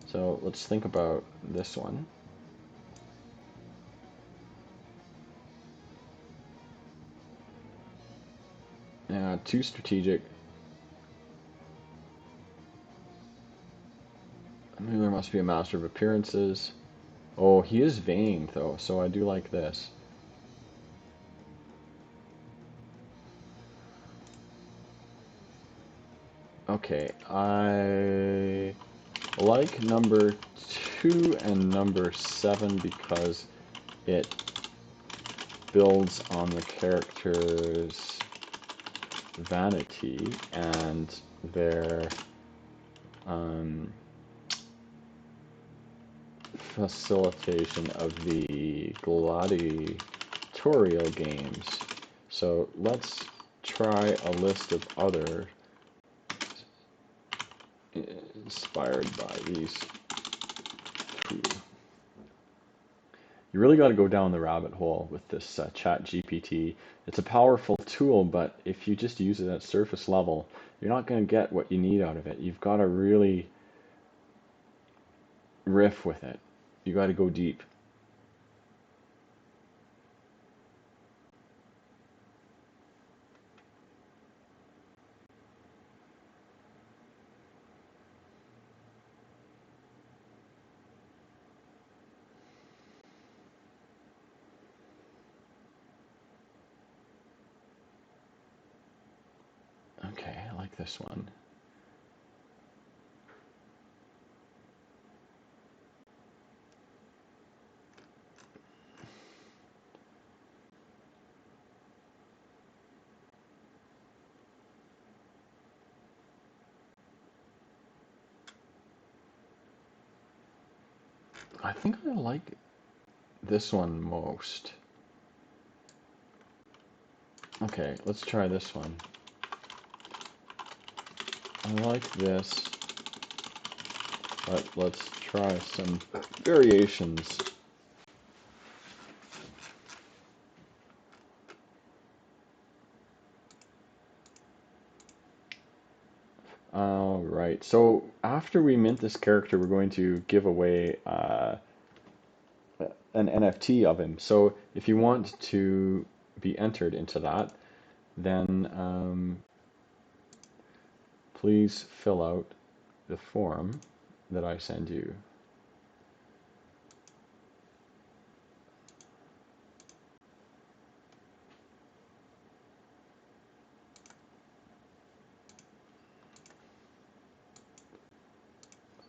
So let's think about this one. Too strategic. There must be a master of appearances. Oh, he is vain though, so I do like this. Okay, I like number 2 and number 7 because it builds on the character's vanity and their facilitation of the gladiatorial games. So let's try a list of other inspired by these two. You really got to go down the rabbit hole with this chat GPT. It's a powerful tool, but if you just use it at surface level, you're not going to get what you need out of it. You've got to really riff with it. You got to go deep. Okay, I like this one. I think I like this one most. Okay, let's try this one. I like this, but let's try some variations. All right, so after we mint this character, we're going to give away an NFT of him. So if you want to be entered into that, then please fill out the form that I send you.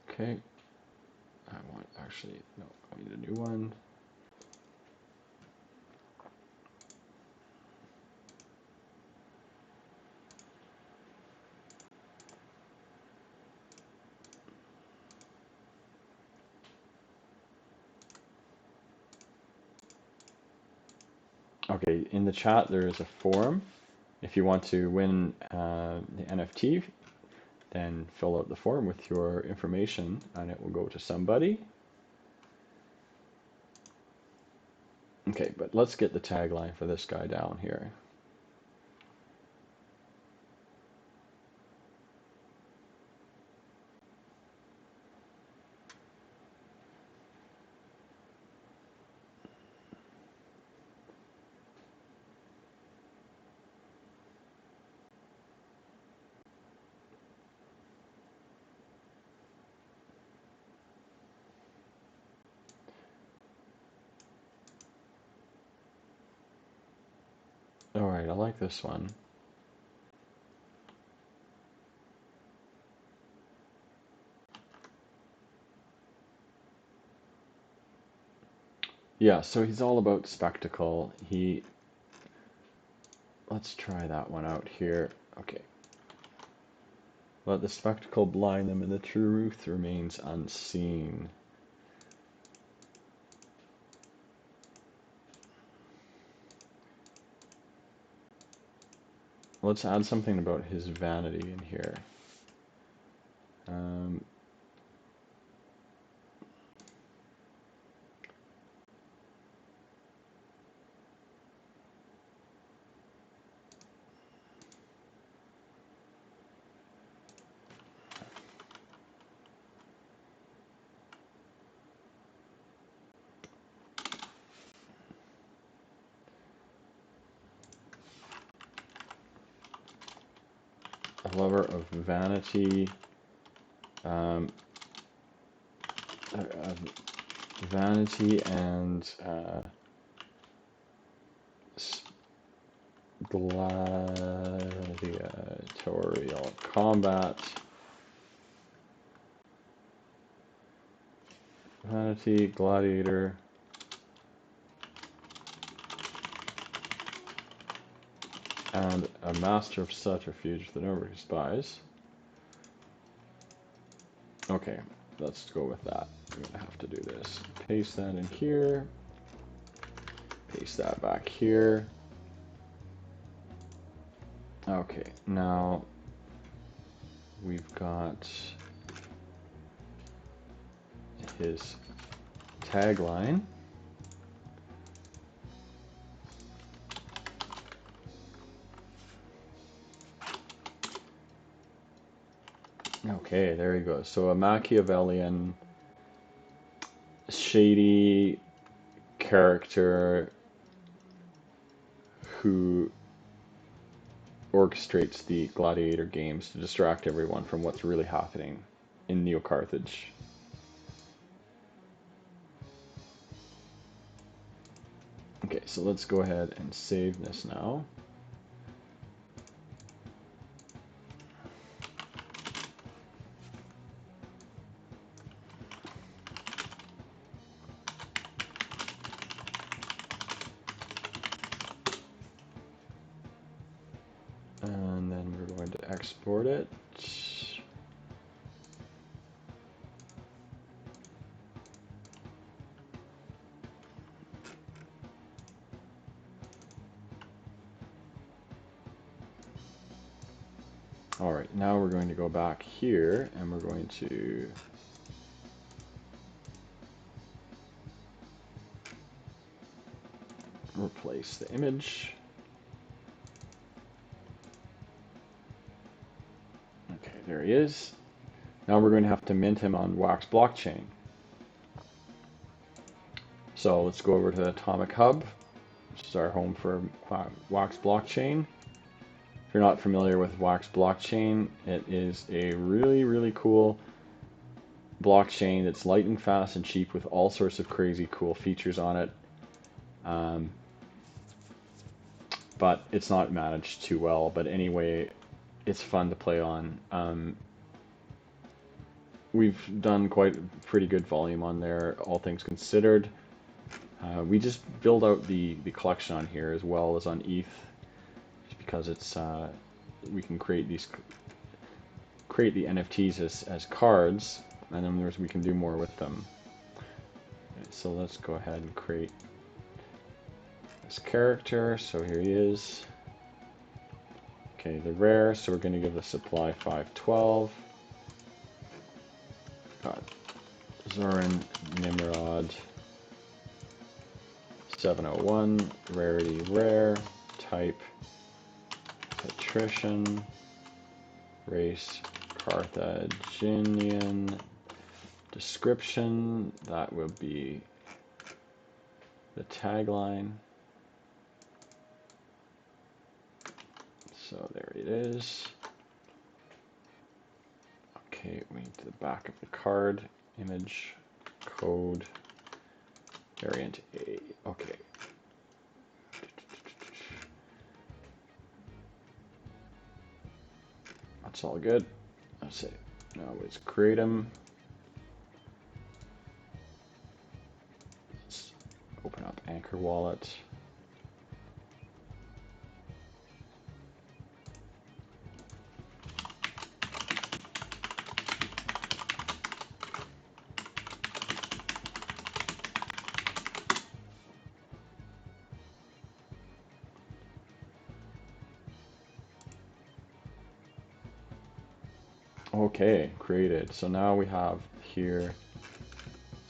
Okay, I want actually, no, I need a new one. Okay, in the chat there is a form. If you want to win the NFT, then fill out the form with your information and it will go to somebody. Okay, but let's get the tagline for this guy down here. Alright, I like this one. Yeah, so he's all about spectacle. Let's try that one out here. Okay. Let the spectacle blind them and the truth remains unseen. Let's add something about his vanity in here. A lover of vanity. Vanity and gladiatorial combat. Vanity, gladiator. And a master of subterfuge, the number of spies. Okay, let's go with that. I'm gonna have to do this. Paste that in here. Paste that back here. Okay, now we've got his tagline. Okay, there he goes. So a Machiavellian, shady character who orchestrates the gladiator games to distract everyone from what's really happening in Neo-Carthage. Okay, so let's go ahead and save this now. And then we're going to export it. All right, now we're going to go back here and we're going to replace the image. Okay, there he is. Now we're going to have to mint him on Wax blockchain. So let's go over to Atomic Hub, which is our home for Wax blockchain. If you're not familiar with Wax blockchain, it is a really cool blockchain that's lightning fast and cheap with all sorts of crazy cool features on it. But it's not managed too well. But anyway, it's fun to play on. We've done quite pretty good volume on there, all things considered. We just build out the collection on here as well as on ETH, just because it's we can create the NFTs as cards, and then we can do more with them. Okay, so let's go ahead and create this character. So here he is. Okay, the rare. So we're going to give the supply 512. Got Zoran Nimrod 701, rarity rare, type patrician, race Carthaginian, description, that will be the tagline. So there it is. Okay, we need the back of the card, image, code, variant A. Okay. That's all good. Let's see. Now let's create them. Let's open up Anchor Wallet. Okay, created. So now we have here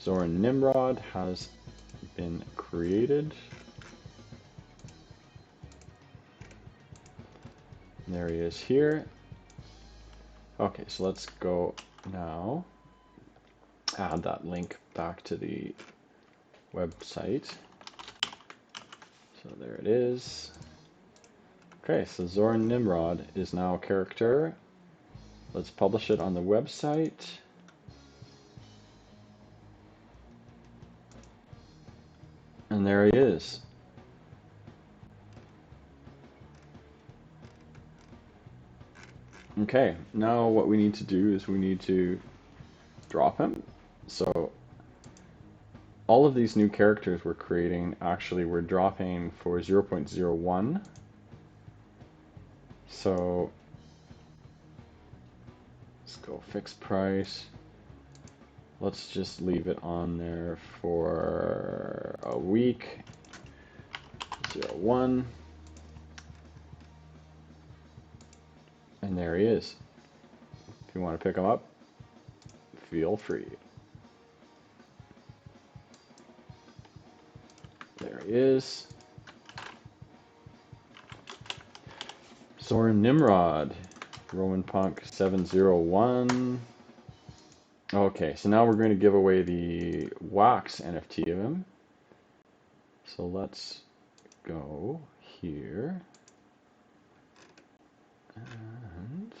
Zoran Nimrod has been created. And there he is here. Okay, so let's go now. Add that link back to the website. So there it is. Okay, so Zoran Nimrod is now a character. Let's publish it on the website. And there he is. Okay, now what we need to do is we need to drop him. So all of these new characters we're creating, actually we're dropping for 0.01. So let's go fixed price. Let's just leave it on there for a week. 0.1. And there he is. If you want to pick him up, feel free. There he is. Zoran Nimrod, RomanPunks 701. Okay, so now we're going to give away the wax NFT of him. So let's go here. And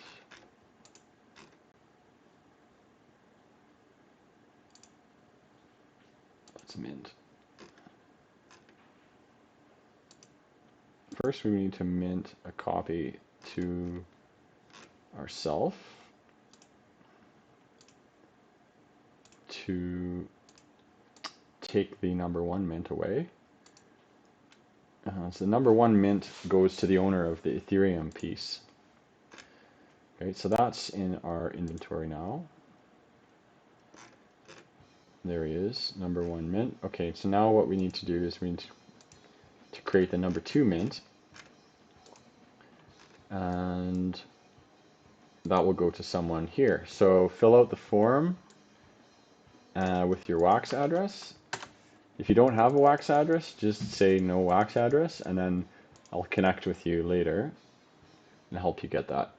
let's mint. First we need to mint a copy to ourselves to take the #1 mint away. So the #1 mint goes to the owner of the Ethereum piece. Okay, so that's in our inventory now. There he is, #1 mint. Okay, so now what we need to do is we need to create the #2 mint. And that will go to someone here. So fill out the form with your wax address. If you don't have a wax address, just say no wax address, and then I'll connect with you later and help you get that.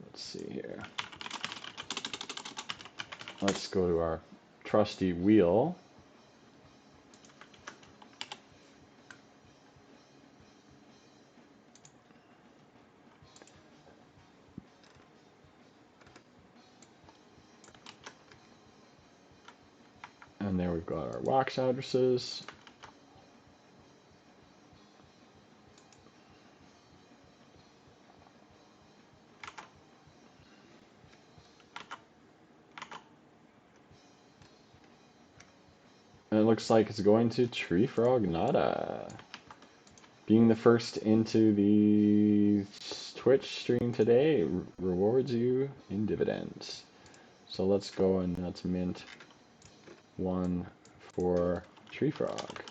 Let's see here. Let's go to our trusty wheel. And there we've got our wax addresses. And it looks like it's going to Tree Frog Nada. Being the first into the Twitch stream today rewards you in dividends. So let's go and let's mint 1 for Tree Frog.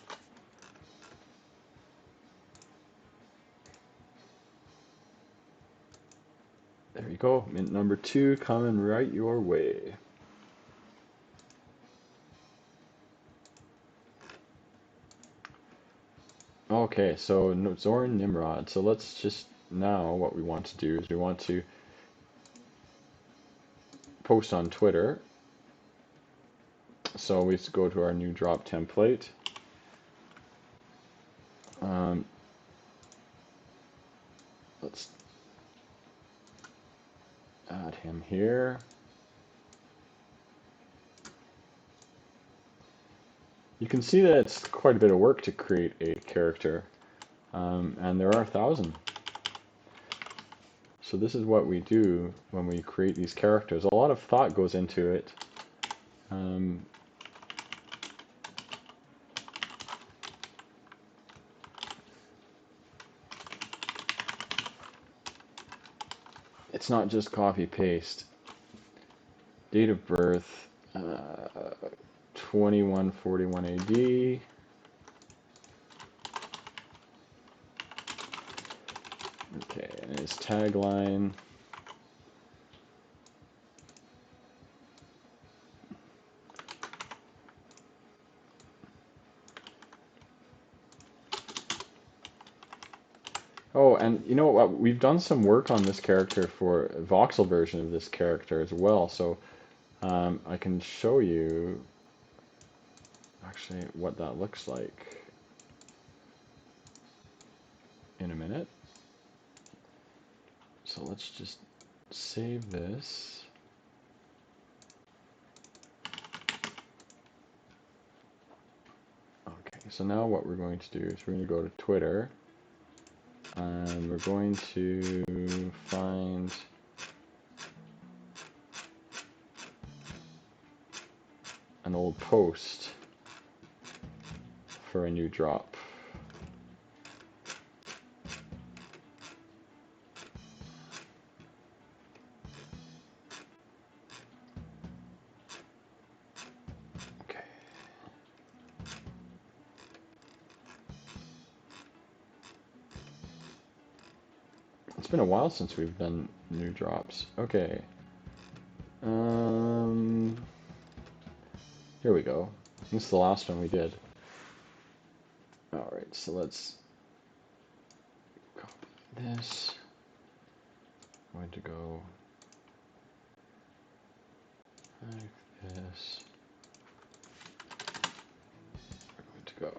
There you go, mint #2 coming right your way. Okay, so Zoran Nimrod. So let's just, now what we want to do is we want to post on Twitter. So we go to our new drop template. Let's add him here. You can see that it's quite a bit of work to create a character, and there are 1,000. So this is what we do when we create these characters. A lot of thought goes into it. It's not just copy paste. Date of birth, 2141 AD. Okay, and his tagline. Oh, and you know what? We've done some work on this character for a voxel version of this character as well, so I can show you actually what that looks like in a minute. So let's just save this. Okay, so now what we're going to do is we're going to go to Twitter, and we're going to find an old post for a new drop. Okay. It's been a while since we've done new drops. Okay. Here we go. This is the last one we did. Alright, so let's copy this. I'm going to go like this. We're going to go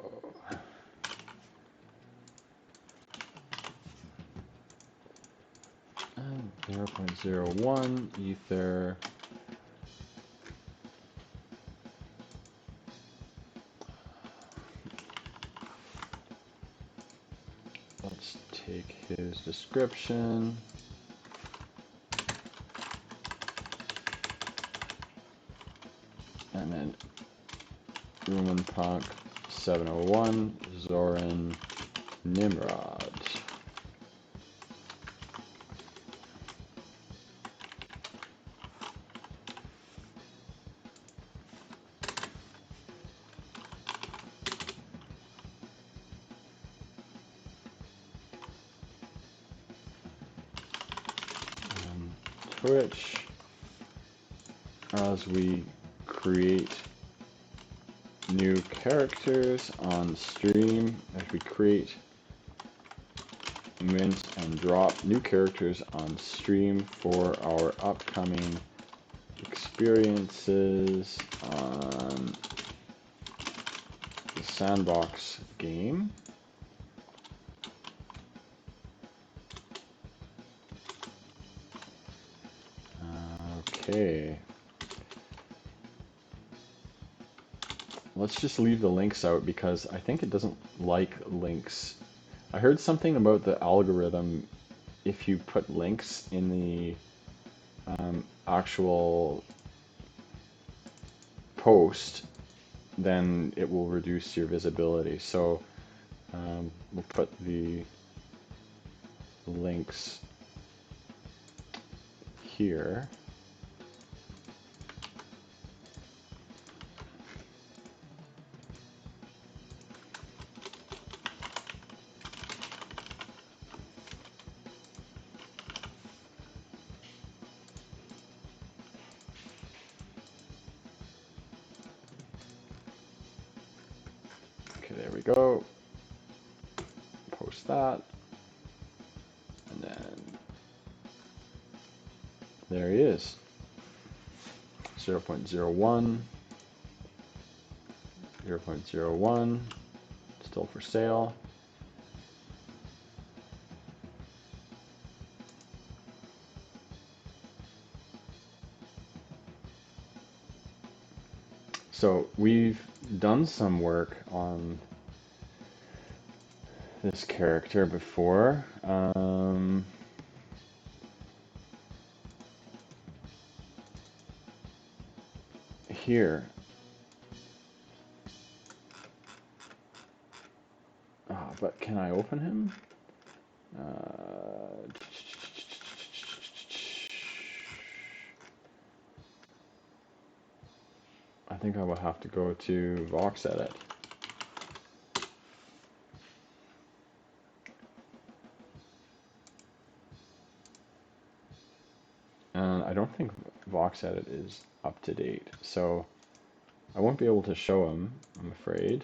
and 0.01 ether. Let's take his description. And then RomanPunk 701, Zoran Nimrod. Twitch, as we create new characters on stream, as we create, mint, and drop new characters on stream for our upcoming experiences on the Sandbox game. Okay. Let's just leave the links out because I think it doesn't like links. I heard something about the algorithm. If you put links in the actual post, then it will reduce your visibility. So we'll put the links here. Okay, there we go. Post that. And then there he is. 0.01. 0.01. Still for sale. So we've done some work on this character before. Here. But can I open him? I think I will have to go to Vox Edit. And I don't think Vox Edit is up to date, so I won't be able to show him, I'm afraid.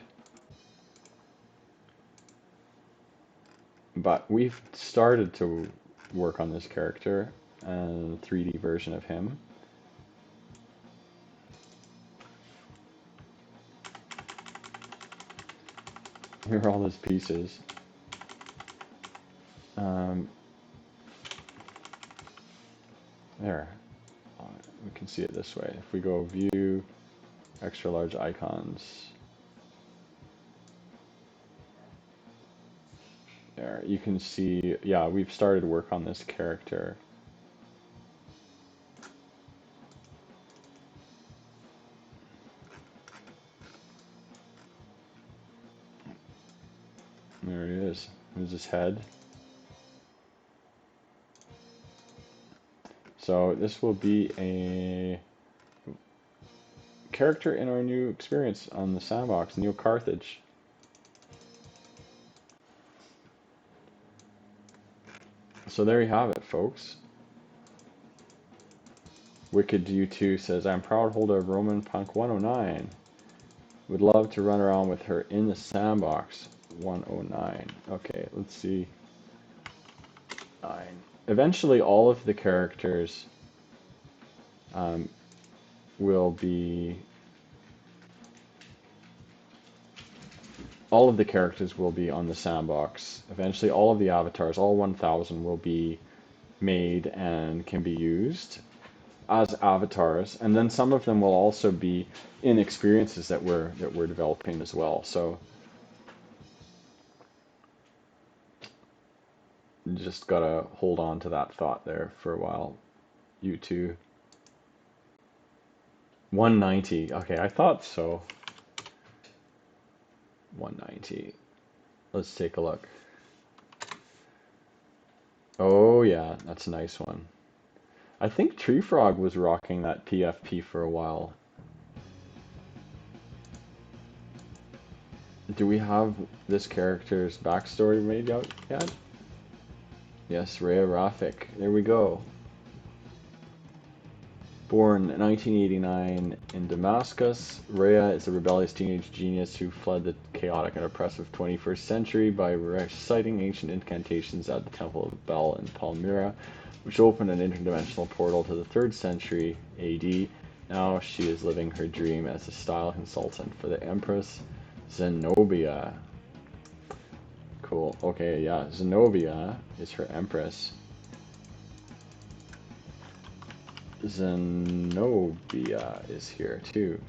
But we've started to work on this character and a 3D version of him. Here are all his pieces. There. We can see it this way. If we go View, Extra Large Icons. There, you can see, yeah, we've started work on this character. There he is. There's his head. So this will be a character in our new experience on the sandbox, Neo Carthage. So there you have it, folks. Wicked U2 says, I'm proud holder of Roman Punk 109. Would love to run around with her in the sandbox 109. Okay, let's see. 9. Eventually all of the characters will be on the sandbox. Eventually all of the avatars, all 1000, will be made and can be used as avatars, and then some of them will also be in experiences that we're developing as well. So just gotta hold on to that thought there for a while. You too. 190. Okay, I thought so. 190. Let's take a look. Oh yeah, that's a nice one. I think Tree Frog was rocking that PFP for a while. Do we have this character's backstory made out yet? Yes, Rhea Rafik. There we go. Born in 1989 in Damascus, Rhea is a rebellious teenage genius who fled the chaotic and oppressive 21st century by reciting ancient incantations at the Temple of Bel in Palmyra, which opened an interdimensional portal to the 3rd century AD. Now she is living her dream as a style consultant for the Empress Zenobia. Cool. Okay, yeah, Zenobia is her Empress. Zenobia is here too.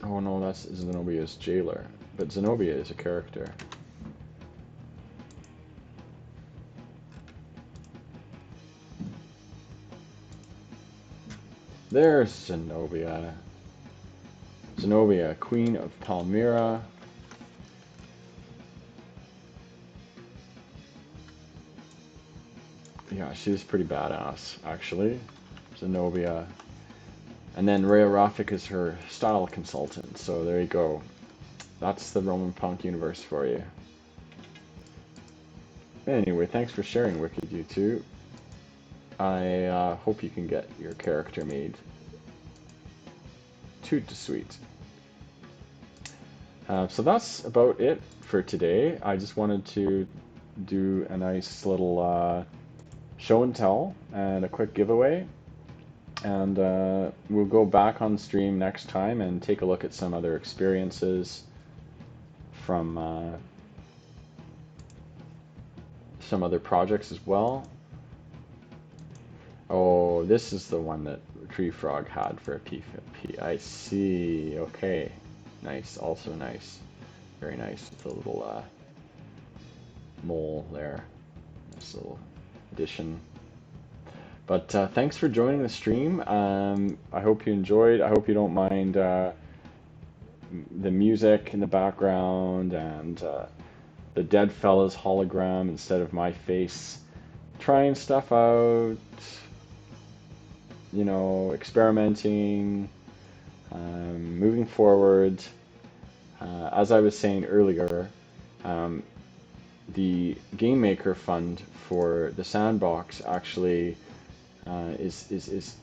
Oh no, that's Zenobia's jailer. But Zenobia is a character. There's Zenobia. Zenobia, Queen of Palmyra. Yeah, she's pretty badass, actually. Zenobia. And then Rhea Rafik is her style consultant, so there you go. That's the Roman Punk universe for you. Anyway, thanks for sharing, Wicked U2. I hope you can get your character made. Toot to sweet. So that's about it for today. I just wanted to do a nice little show and tell and a quick giveaway. And we'll go back on stream next time and take a look at some other experiences from some other projects as well. Oh, this is the one that Tree Frog had for a PvP. I see. Okay. Nice. Also nice. Very nice. With a little mole there. Nice little addition. But thanks for joining the stream. I hope you enjoyed. I hope you don't mind the music in the background and the dead fella's hologram instead of my face. Trying stuff out, you know, experimenting, moving forward. As I was saying earlier, the Game Maker Fund for the Sandbox actually is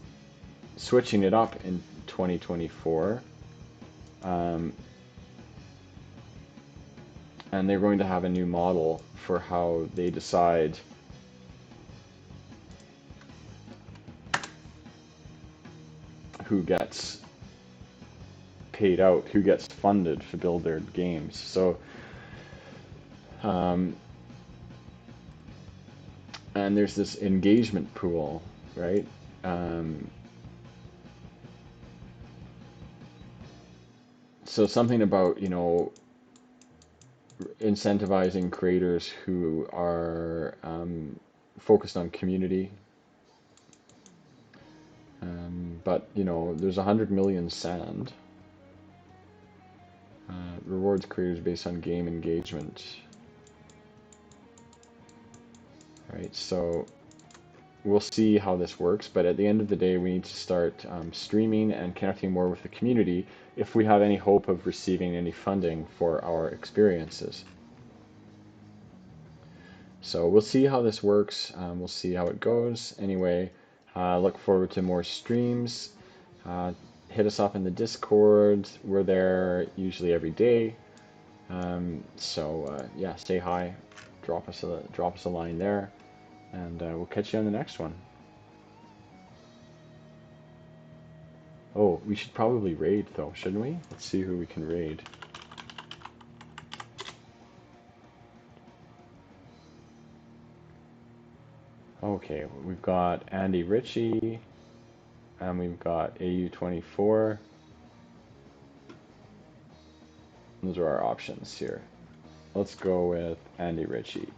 switching it up in 2024. And they're going to have a new model for how they decide who gets paid out, who gets funded to build their games. So, and there's this engagement pool, right? So something about, you know, incentivizing creators who are focused on community. But, you know, there's 100 million sand. Rewards creators based on game engagement. Right, so we'll see how this works, but at the end of the day, we need to start streaming and connecting more with the community if we have any hope of receiving any funding for our experiences. So we'll see how this works. We'll see how it goes. Anyway, look forward to more streams. Hit us up in the Discord. We're there usually every day. Yeah, say hi. Drop us a line there, and we'll catch you on the next one. Oh, we should probably raid though, shouldn't we? Let's see who we can raid. Okay, we've got Andy Ritchie, and we've got AU24. Those are our options here. Let's go with Andy Ritchie.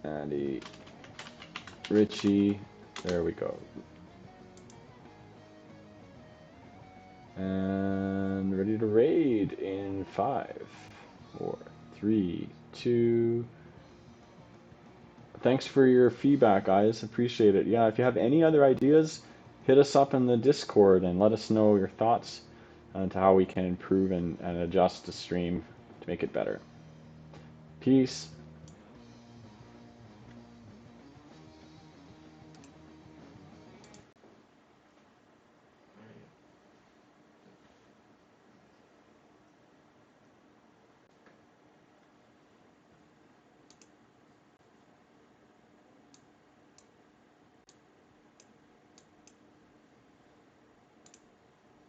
Andy Ritchie, there we go. And ready to raid in 5, 4, 3, 2. Thanks for your feedback, guys. Appreciate it. Yeah, if you have any other ideas, hit us up in the Discord and let us know your thoughts on how we can improve and adjust the stream to make it better. Peace.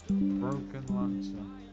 Broken lantern.